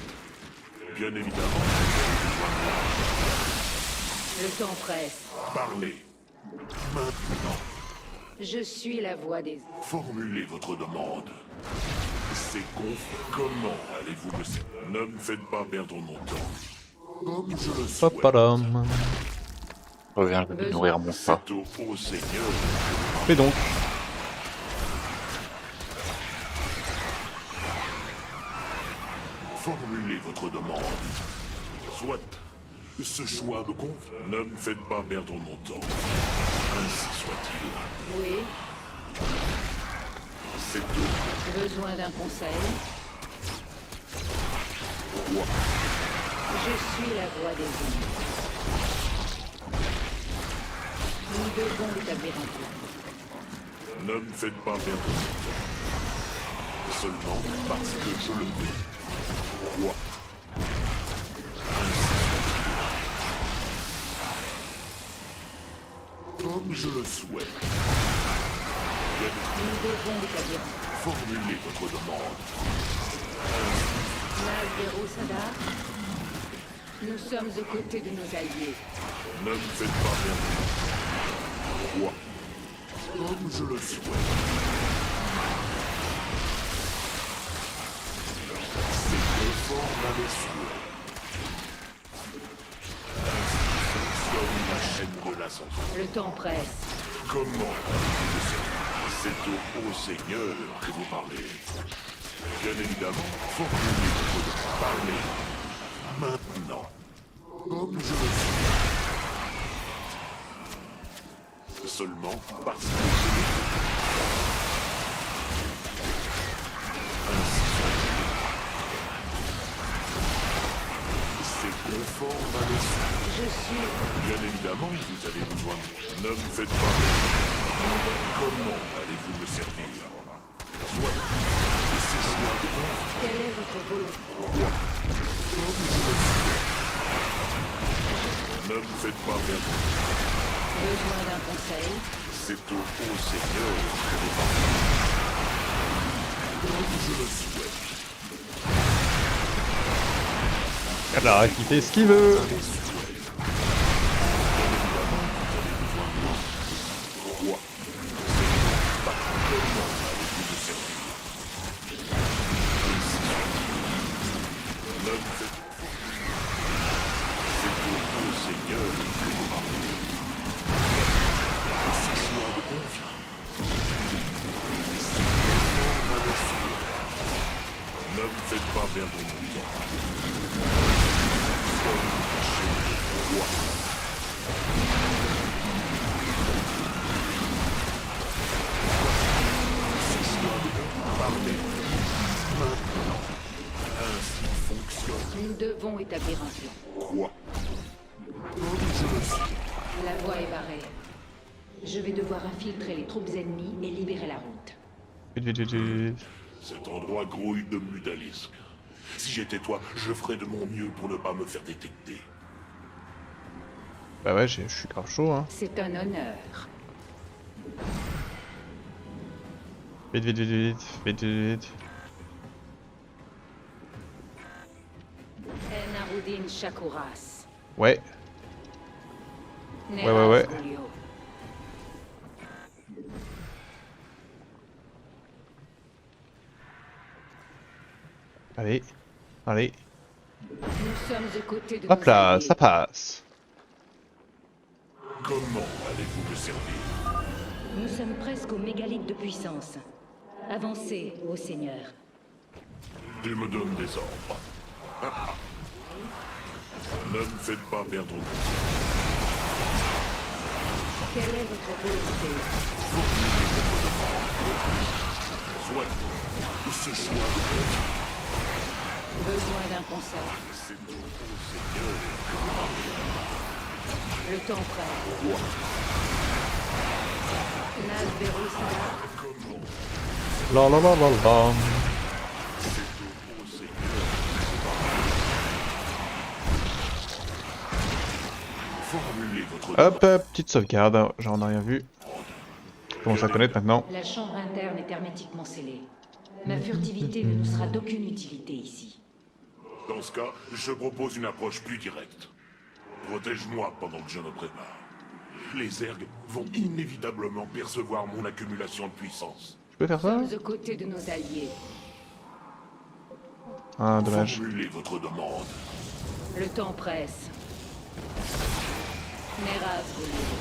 Bien évidemment, Le temps presse. parlez. Maintenant, Je suis la voix des... formulez votre demande. C'est comment allez-vous me servir? Ne me faites pas perdre mon temps. Comme je le souhaite. Papadam. Reviens, je vais nourrir mon chat. C'est au Seigneur. Fais donc. Formulez votre demande. Soit. Ce choix me convient. Ne me faites pas perdre mon temps. Ainsi soit-il. Oui, C'est tout. besoin d'un conseil. Quoi? Je suis la voix des ombres. Nous devons établir un plan. Ne me faites pas perdre mon temps. Seulement parce que je le veux. Quoi? Comme je le souhaite. Nous devons établir un plan. Formulez votre demande. Nazgero Sadar, nous sommes aux côtés de nos alliés. Ne me faites pas perdre mon temps. Quoi? Comme je le souhaite. C'est conforme à mes souhaits. Ainsi fonctionne la chaîne de l'ascension. Le temps presse. Comment allez-vous me servir? C'est au haut Seigneur que vous parlez. Bien évidemment, formulez votre demande. Parlez. Maintenant. Comme je le suis. Seulement parce que je le veux. Ainsi soit-il. C'est conforme à mes souhaits. Je suis... Bien évidemment, vous avez besoin de moi. Ne me faites pas peur. Comment allez-vous me servir? Soit. C'est choix de bon. Quelle est votre volonté? Comme je le suis. Ne me faites pas perdre. Besoin d'un conseil? C'est au haut Seigneur que vous parlez. Comme je le souhaite. Alaric, il fait ce qu'il veut. Quoi? Comment allez-vous me servir? Ainsi soit-il. Ne me faites pas. C'est au haut Seigneur que vous parlez. C'est choix de confiance. C'est conforme à mes souhaits. Ne me faites pas perdre mon temps. Comme la chaîne du roi. Parlez. Maintenant. Ainsi fonctionne. Nous devons établir un plan. Quoi? Comme je le suis. La voie est barrée. Je vais devoir infiltrer les troupes ennemies et libérer la route. Vite, vite, vite, vite. Cet endroit grouille de mutalisques. Si j'étais toi, je ferais de mon mieux pour ne pas me faire détecter. Bah ouais, je suis grave chaud, hein. C'est un honneur. Vite, vite, vite, vite, vite, vite, vite. Enarudin Shakuras. Ouais, Neras ouais. Julio. allez, allez. Nous sommes aux côtés de Hop nos là, alliés. ça passe. Comment allez-vous me servir? Nous sommes presque au mégalithe de puissance. Avancez, ô Seigneur. Tu me donnes des ordres. Ne me faites pas perdre de temps. Quelle est votre volonté? Soit ou ce choix. Besoin d'un conseil. C'est tout au Seigneur. Le temps presse. Nazberu Salah. La la la la la. Formulez votre Hop, petite sauvegarde, j'en ai rien vu. Je commence à connaître maintenant. La chambre interne est hermétiquement scellée. Ma furtivité ne nous sera d'aucune utilité ici. Dans ce cas, je propose une approche plus directe. Protège-moi pendant que je me prépare. Les ergs vont inévitablement percevoir mon accumulation de puissance. Je peux faire ça? Nous sommes aux côtés de nos alliés. Ah, dommage. Formulez votre demande. Le temps presse. Neras Julio.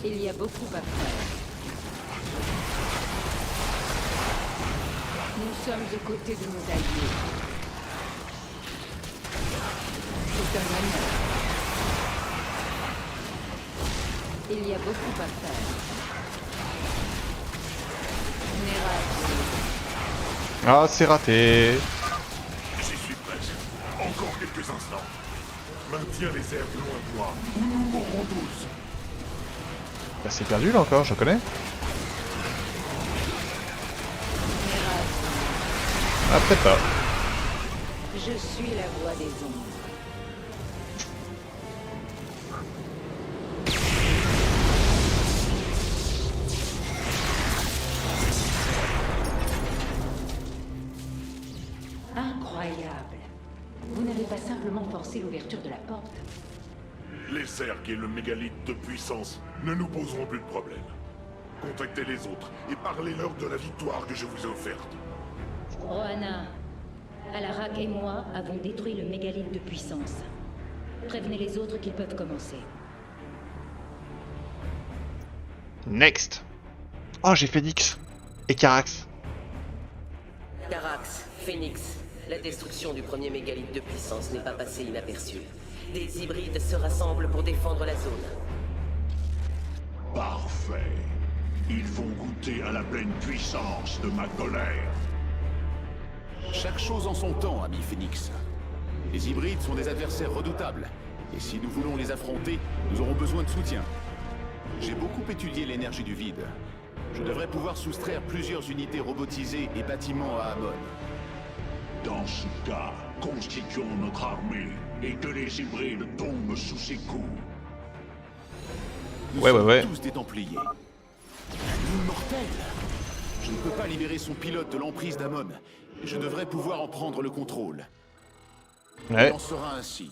Il y a beaucoup à faire. Nous sommes aux côtés de nos alliés. C'est un honneur. Il y a beaucoup à faire. Neras Julio. Ah, c'est raté. J'y suis presque. Encore quelques instants. Maintiens les ergs loin de moi. Ou nous mourrons tous. Bah, c'est perdu là encore, je connais. Après pas. Je suis la voix des ombres. Incroyable. Vous n'avez pas simplement forcé l'ouverture de la porte. Les ergs et le mégalithe de puissance ne nous poseront plus de problème. Contactez les autres et parlez-leur de la victoire que je vous ai offerte. Rohanna, Alarak et moi avons détruit le mégalithe de puissance. Prévenez les autres qu'ils peuvent commencer. Next. Oh, j'ai Phoenix. Et Carax. Carax, Phoenix, la destruction du premier mégalithe de puissance n'est pas passée inaperçue. Des hybrides se rassemblent pour défendre la zone. Parfait. Ils vont goûter à la pleine puissance de ma colère. Chaque chose en son temps, ami Phoenix. Les hybrides sont des adversaires redoutables. Et si nous voulons les affronter, nous aurons besoin de soutien. J'ai beaucoup étudié l'énergie du vide. Je devrais pouvoir soustraire plusieurs unités robotisées et bâtiments à Amon. Dans ce cas, constituons notre armée et que les hybrides tombent sous ses coups. Nous Ouais. sommes tous des Templiers. Immortel. Je ne peux pas libérer son pilote de l'emprise d'Amon. Et je devrais pouvoir en prendre le contrôle. Ouais. Il en sera ainsi.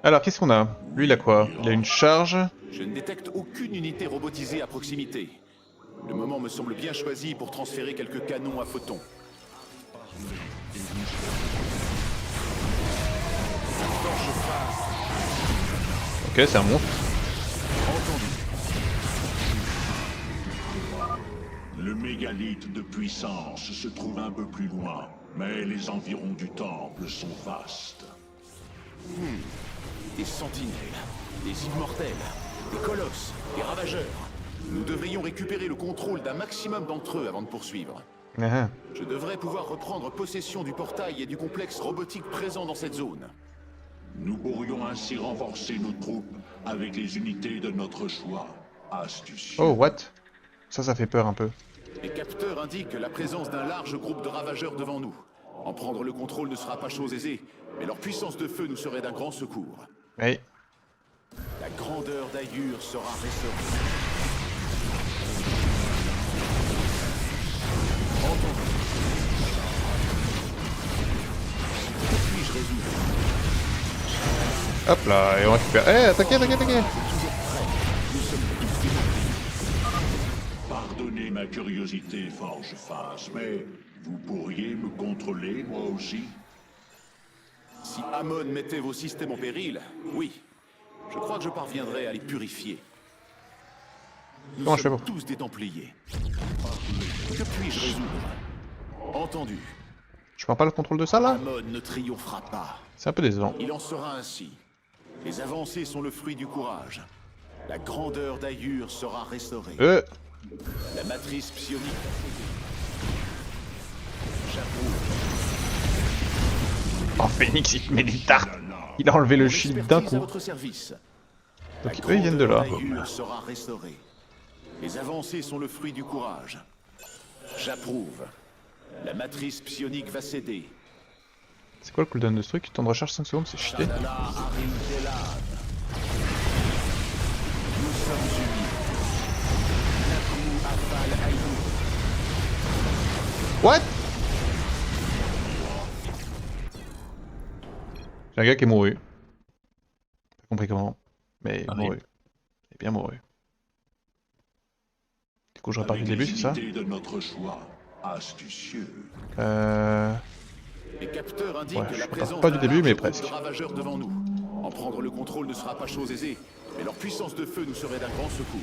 Alors, qu'est-ce qu'on a? Lui, il a quoi? Il a une charge. Je ne détecte aucune unité robotisée à proximité. Le moment me semble bien choisi pour transférer quelques canons à photons. Ok, c'est un monstre. Le mégalithe de puissance se trouve un peu plus loin, mais les environs du temple sont vastes. Des sentinelles, des immortels, des colosses, des ravageurs. Nous devrions récupérer le contrôle d'un maximum d'entre eux avant de poursuivre. Ah, Je devrais pouvoir reprendre possession du portail et du complexe robotique présent dans cette zone. Nous pourrions ainsi renforcer nos troupes avec les unités de notre choix. Astucieux. oh, what? Ça fait peur un peu. Les capteurs indiquent la présence d'un large groupe de ravageurs devant nous. En prendre le contrôle ne sera pas chose aisée, mais leur puissance de feu nous serait d'un grand secours. Oui. La grandeur d'Ayur sera restaurée. Entendez. Que puis-je résoudre? Hop là, et on récupère. Eh, attaquez. Pardonnez ma curiosité, Forgeface, mais vous pourriez me contrôler, moi aussi? Si Amon mettait vos systèmes en péril, oui. Je crois que je parviendrai à les purifier. Nous Comment je fais sommes pour... tous des Templiers. Que puis-je résoudre? Entendu. Je prends pas le contrôle de ça là? Amon ne triomphera pas. C'est un peu décevant. Il en sera ainsi. Les avancées sont le fruit du courage. La grandeur d'Ayur sera restaurée. La matrice psionique. J'approuve. Oh, Phoenix, il te met des tartes. Il a enlevé le Mon shield d'un expertise coup. à votre service. Donc La eux, ils viennent de là. grandeur d'Ayur sera restaurée. Les avancées sont le fruit du courage. J'approuve. La matrice psionique va céder. C'est quoi le cooldown de ce truc? Temps de recharge 5 secondes, c'est cheaté. Shadala Arim Delan. Nous sommes unis. Naku Afal Ayur. What? J'ai un gars qui est mouru. Pas compris comment, mais mouru. Il est bien mouru. Du coup, je repars du début, c'est ça? De notre choix, astucieux. Les capteurs indiquent Ouais, je la repars présence pas du d'un début, large mais groupe presque. de ravageurs devant nous. En prendre le contrôle ne sera pas chose aisée, mais leur puissance de feu nous serait d'un grand secours.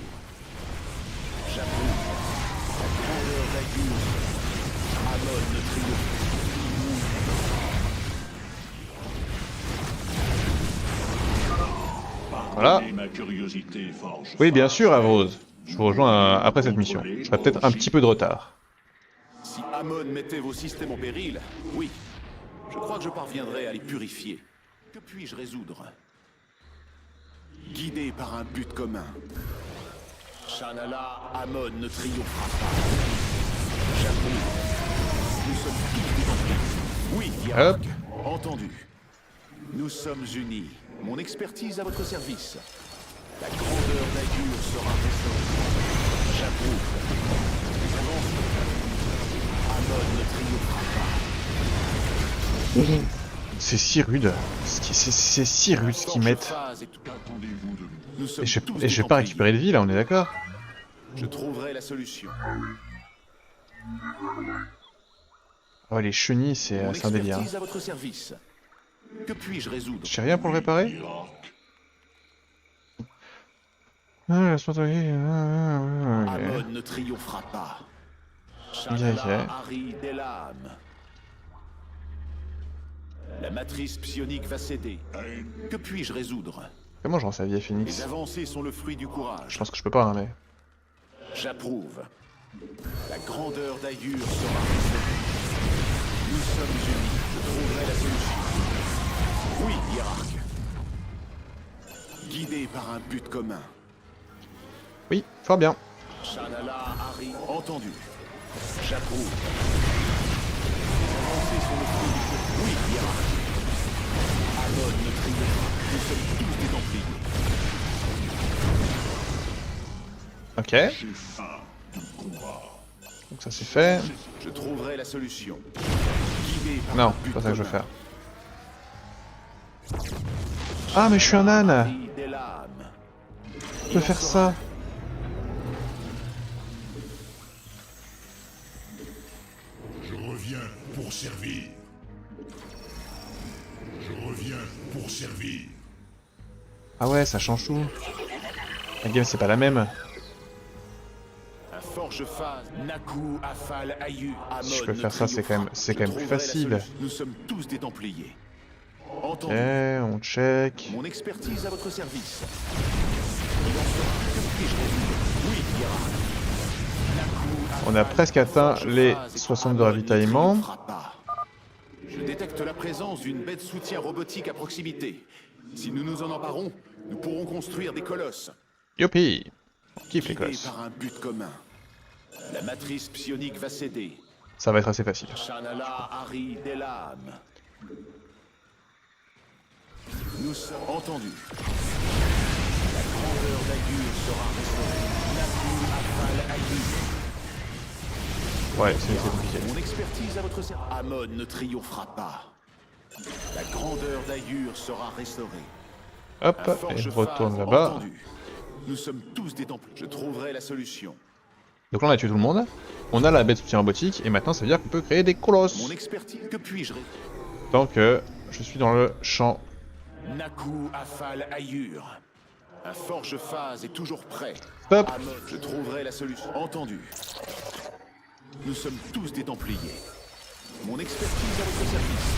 J'approuve. La grandeur d'Ayur. Amon ne triomphe. Voilà. Pardonnez ma curiosité, Forgeface. Oui, bien sûr, Avrose. Je vous rejoins après cette mission. J'aurai peut-être un petit peu de retard. Si Amon mettait vos systèmes en péril, oui. Je crois que je parviendrai à les purifier. Que puis-je résoudre? Guidé par un but commun. Shanala, Amon ne triomphera pas. J'approuve. Nous sommes tous des Templiers. Oui, Yarak. Entendu. Nous sommes unis. Mon expertise à votre service. La grandeur d'Ayur sera restaurée. J'approuve. Les avancées. Amon ne triomphera pas. C'est si rude. C'est si rude ce qu'ils mettent. Qu'attendez-vous de nous? Nous sommes Et je tous vais des pas Templiers. récupérer de vie là, on est d'accord? Je trouverai la solution. Oh, les chenilles, c'est Mon un délire. expertise à votre service. Que puis-je résoudre? J'ai rien pour le réparer? Irak. Ah, laisse-moi tranquille. Amon ne triomphera pas. Shanala Ari Delam. La matrice psionique va céder. Que puis-je résoudre? Comment je rends sa vie à Les Phoenix? avancées sont le fruit du courage. Je pense que je peux pas, hein, mais... J'approuve. La grandeur d'Ayur sera restaurée. Nous sommes unis. Je trouverai la solution. Oui, Hiérarque. Guidé par un but commun. Oui, fort bien. Shanala Ari. Entendu. J'approuve. Les avancées sont le fruit du courage. Oui, Hiérarque. Amon ne triomphe pas. Nous sommes tous des Templiers. Ok, J'ai faim de combat. donc ça c'est fait. Je trouverai la solution. Guidé par Non, un c'est but pas ça que je veux commun. faire. Ah, mais je suis un âne! Ari Delam. Je peux faire ça! Je reviens pour servir. Je reviens pour servir. Ah ouais, ça change tout. La game, c'est pas la même. Un forge phase, Naku, Afal, Ayu, Amon. Si je peux ne faire ça, c'est quand même triomphera. plus Je trouverai la facile. solution. Nous sommes tous des Templiers. Entendu. Ok, on check. Mon expertise à votre service. Il en sera. Que puis-je résoudre? Oui, Hiérarque. Naku, Afal, On a presque atteint forge les phase, 60 de Amon ne ravitaillement. triomphera pas. Je détecte la présence d'une baie de soutien robotique à proximité. Si nous nous en emparons, nous pourrons construire des colosses. Youpi! On kiffe les Guidés gosses. par un but commun. La matrice psionique va céder. Ça va être assez facile. Shanala Ari Delam. Nous sommes entendus. La grandeur d'Ayur sera restaurée. Naku Afal Ayur. Ouais, c'est compliqué. Mon expertise à votre service. Amon ne triomphera pas. La grandeur d'Ayur sera restaurée. Hop, Un et forge je retourne phase là-bas. entendu. Nous sommes tous des temples. Je trouverai la solution. Donc là on a tué tout le monde. On a la bête soutien robotique et maintenant ça veut dire qu'on peut créer des colosses. Mon expertise, que puis-je? Tant que je suis dans le champ. Naku Afal Ayur. Un forge phase est toujours prêt. Hop. Amon, je trouverai la solution. Entendu. Nous sommes tous des Templiers. Mon expertise à votre service.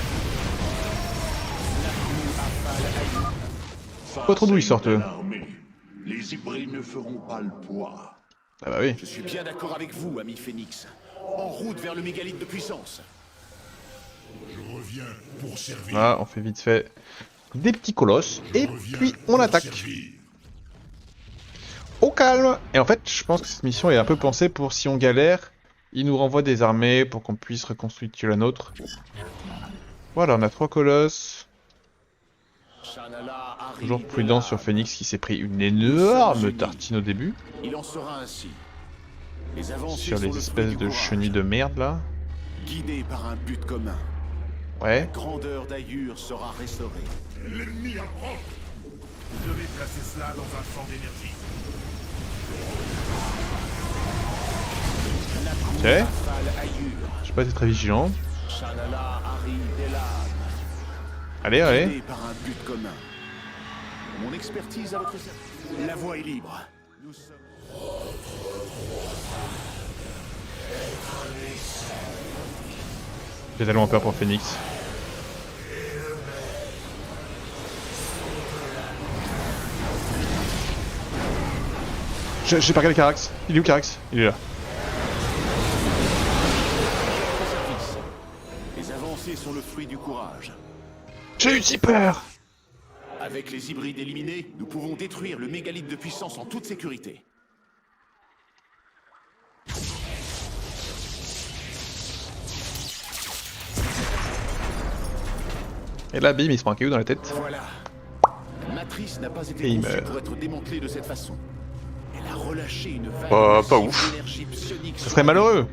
Naku Afal Ayur. Pas trop d'où ils sortent eux. Les hybrides ne feront pas le poids. Ah bah oui. Je suis bien d'accord avec vous, ami Phénix. En route vers le mégalithe de puissance. Je reviens pour servir. Là on fait vite fait des petits colosses et puis on attaque. Au calme. Et en fait je pense que cette mission est un peu pensée pour si on galère, il nous renvoie des armées pour qu'on puisse reconstituer la nôtre. Voilà, on a 3 colosses. Shanala Ari Toujours prudent sur Phénix qui s'est pris une énorme tartine au début. Il en sera ainsi. Les avancées Sur sont les le fruit espèces du de courage. chenilles de merde là. Guidés par un but commun. La Ouais. grandeur d'Ayur sera restaurée. L'ennemi approche. Vous devez placer cela dans un champ d'énergie. Naku Ok. Afal Ayur. Je vais pas être très vigilant. Shanala Ari Delam. Allez, allez. Guidés par un but commun. Mon expertise à votre service. La voie est libre. Nous sommes... J'ai tellement peur pour Phénix. J'ai pas regardé Carax. Il est où Carax? Il est là. service. Les avancées sont le fruit du courage. J'ai eu si peur. Avec les hybrides éliminés, nous pouvons détruire le mégalithe de puissance en toute sécurité. Et là, bim, il se prend un caillou dans la tête. Voilà. La matrice n'a pas Et été il conçue meurt. pour être démantelée de cette façon. Elle a relâché une vague Pas massive ouf. d'énergie psionique Ça sur serait la- malheureux.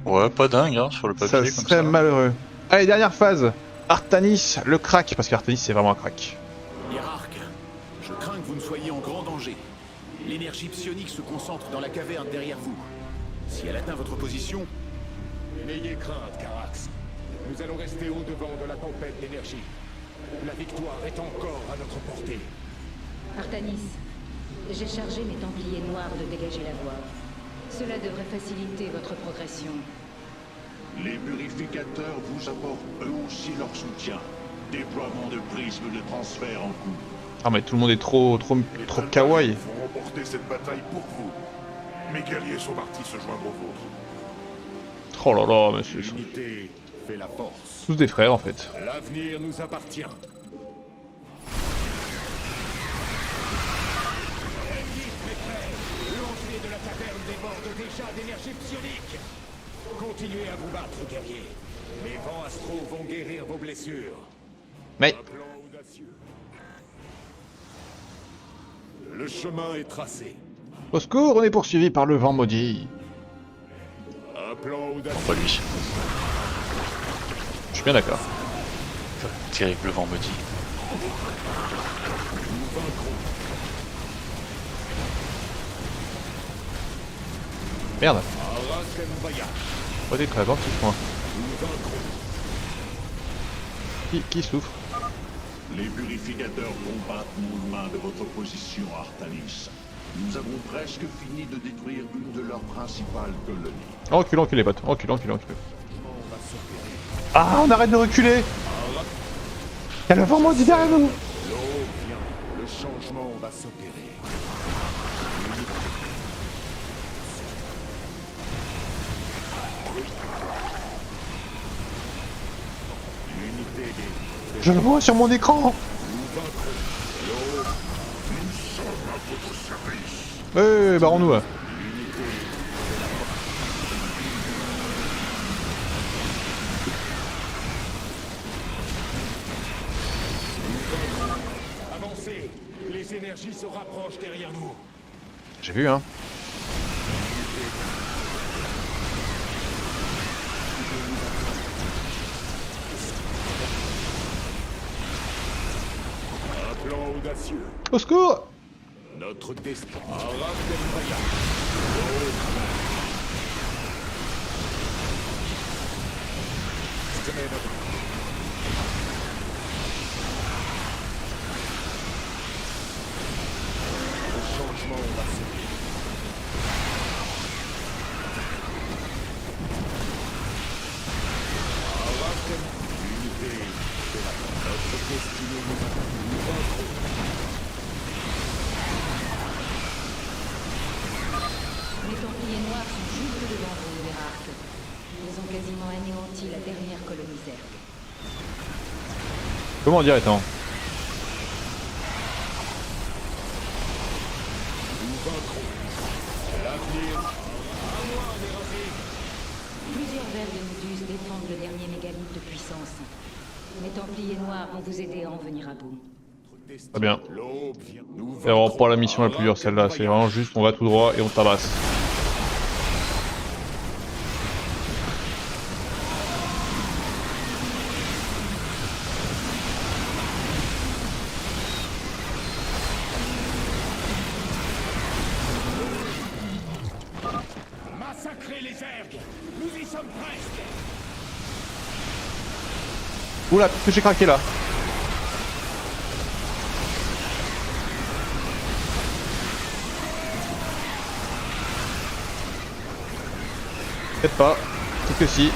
Ouais, pas dingue, hein, sur le papier Ça comme serait ça. malheureux. Allez, dernière phase. Artanis, le crack. Parce qu'Artanis, c'est vraiment un crack. Hiérarque, je crains que vous ne soyez en grand danger. L'énergie psionique se concentre dans la caverne derrière vous. Si elle atteint votre position, N'ayez crainte, Carax. Nous allons rester au-devant de la tempête d'énergie. La victoire est encore à notre portée. Artanis, j'ai chargé mes Templiers noirs de dégager la voie. Cela devrait faciliter votre progression. Les purificateurs vous apportent eux aussi leur soutien. Déploiement de prismes de transfert en cours. Ah, mais tout le monde est trop kawaii. Ils vont remporter cette bataille pour vous. Mes guerriers sont partis se joindre aux vôtres. Oh là là, mais c'est L'unité fait la force. tous des frères en fait. L'avenir nous appartient. L'entrée de la taverne déborde déjà d'énergie psionique. Continuez à vous battre, guerriers. Les vents astraux vont guérir vos blessures. Mais Un plan audacieux. Le chemin est tracé. au secours, on est poursuivi par le vent maudit. Un plan audacieux. Pas lui. Je suis bien d'accord. Terrible vent maudit. Nous vaincrons. Merde. Arasembaya. Oh, t'es très attentif, moi. Nous vaincrons. Qui souffre? Les purificateurs combattent non loin de votre position, Artanis. Nous avons presque fini de détruire une de leurs principales colonies. Reculons, reculez, potes. Reculons, reculons. Ah, on arrête de reculer. Y'a le vent maudit derrière nous. L'eau vient. Le changement va s'opérer. L'unité des... Je le vois sur mon écran. Nous vaincrons. Ouais, barrons-nous. L'unité Regardez, les énergies se rapprochent derrière nous. J'ai vu, hein. Un plan audacieux. Au secours! Notre destin. Arab d'El-Fayad. Le changement va se faire. Arab l'unité de notre destinée nous vaincrons. Les Templiers noirs sont juste devant vous, Verarque. Ils ont quasiment anéanti la dernière colonie Zerg. Comment dire, attends? Nous vaincrons. L'avenir à moi, Nérosie. Plusieurs vers de Nudus défendent le dernier mégalithe de puissance. Les Templiers noirs vont vous aider à en venir à bout. Très bien. L'aube vient. Nous C'est vraiment vaincrons. pas la mission la plus dure celle-là, c'est vraiment juste on va tout droit et on tabasse. Massacrer les Zergs. Nous y sommes presque. Oula, qu'est-ce que j'ai craqué là? Peut-être pas, peut-être que si.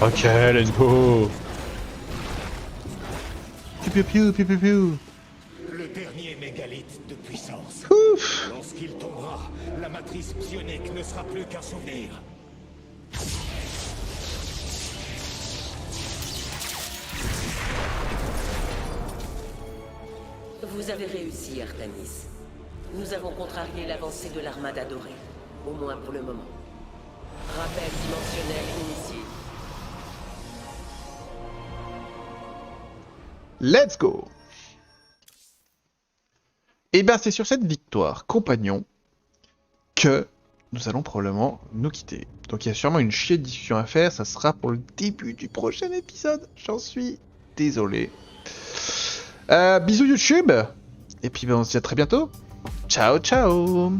Ok, let's go. Piu piu piu piu piu piu. Le dernier mégalithe de puissance. Ouf. Lorsqu'il tombera, la matrice psionique ne sera plus qu'un souvenir. Vous avez réussi, Artanis. Nous avons contrarié l'avancée de l'armada dorée. Au moins pour le moment. Rappel dimensionnel initié. Let's go. Et bien c'est sur cette victoire, compagnon, que nous allons probablement nous quitter. Donc il y a sûrement une chier de discussion à faire, ça sera pour le début du prochain épisode. J'en suis désolé. Bisous YouTube. Et puis ben, on se dit à très bientôt. Ciao ciao.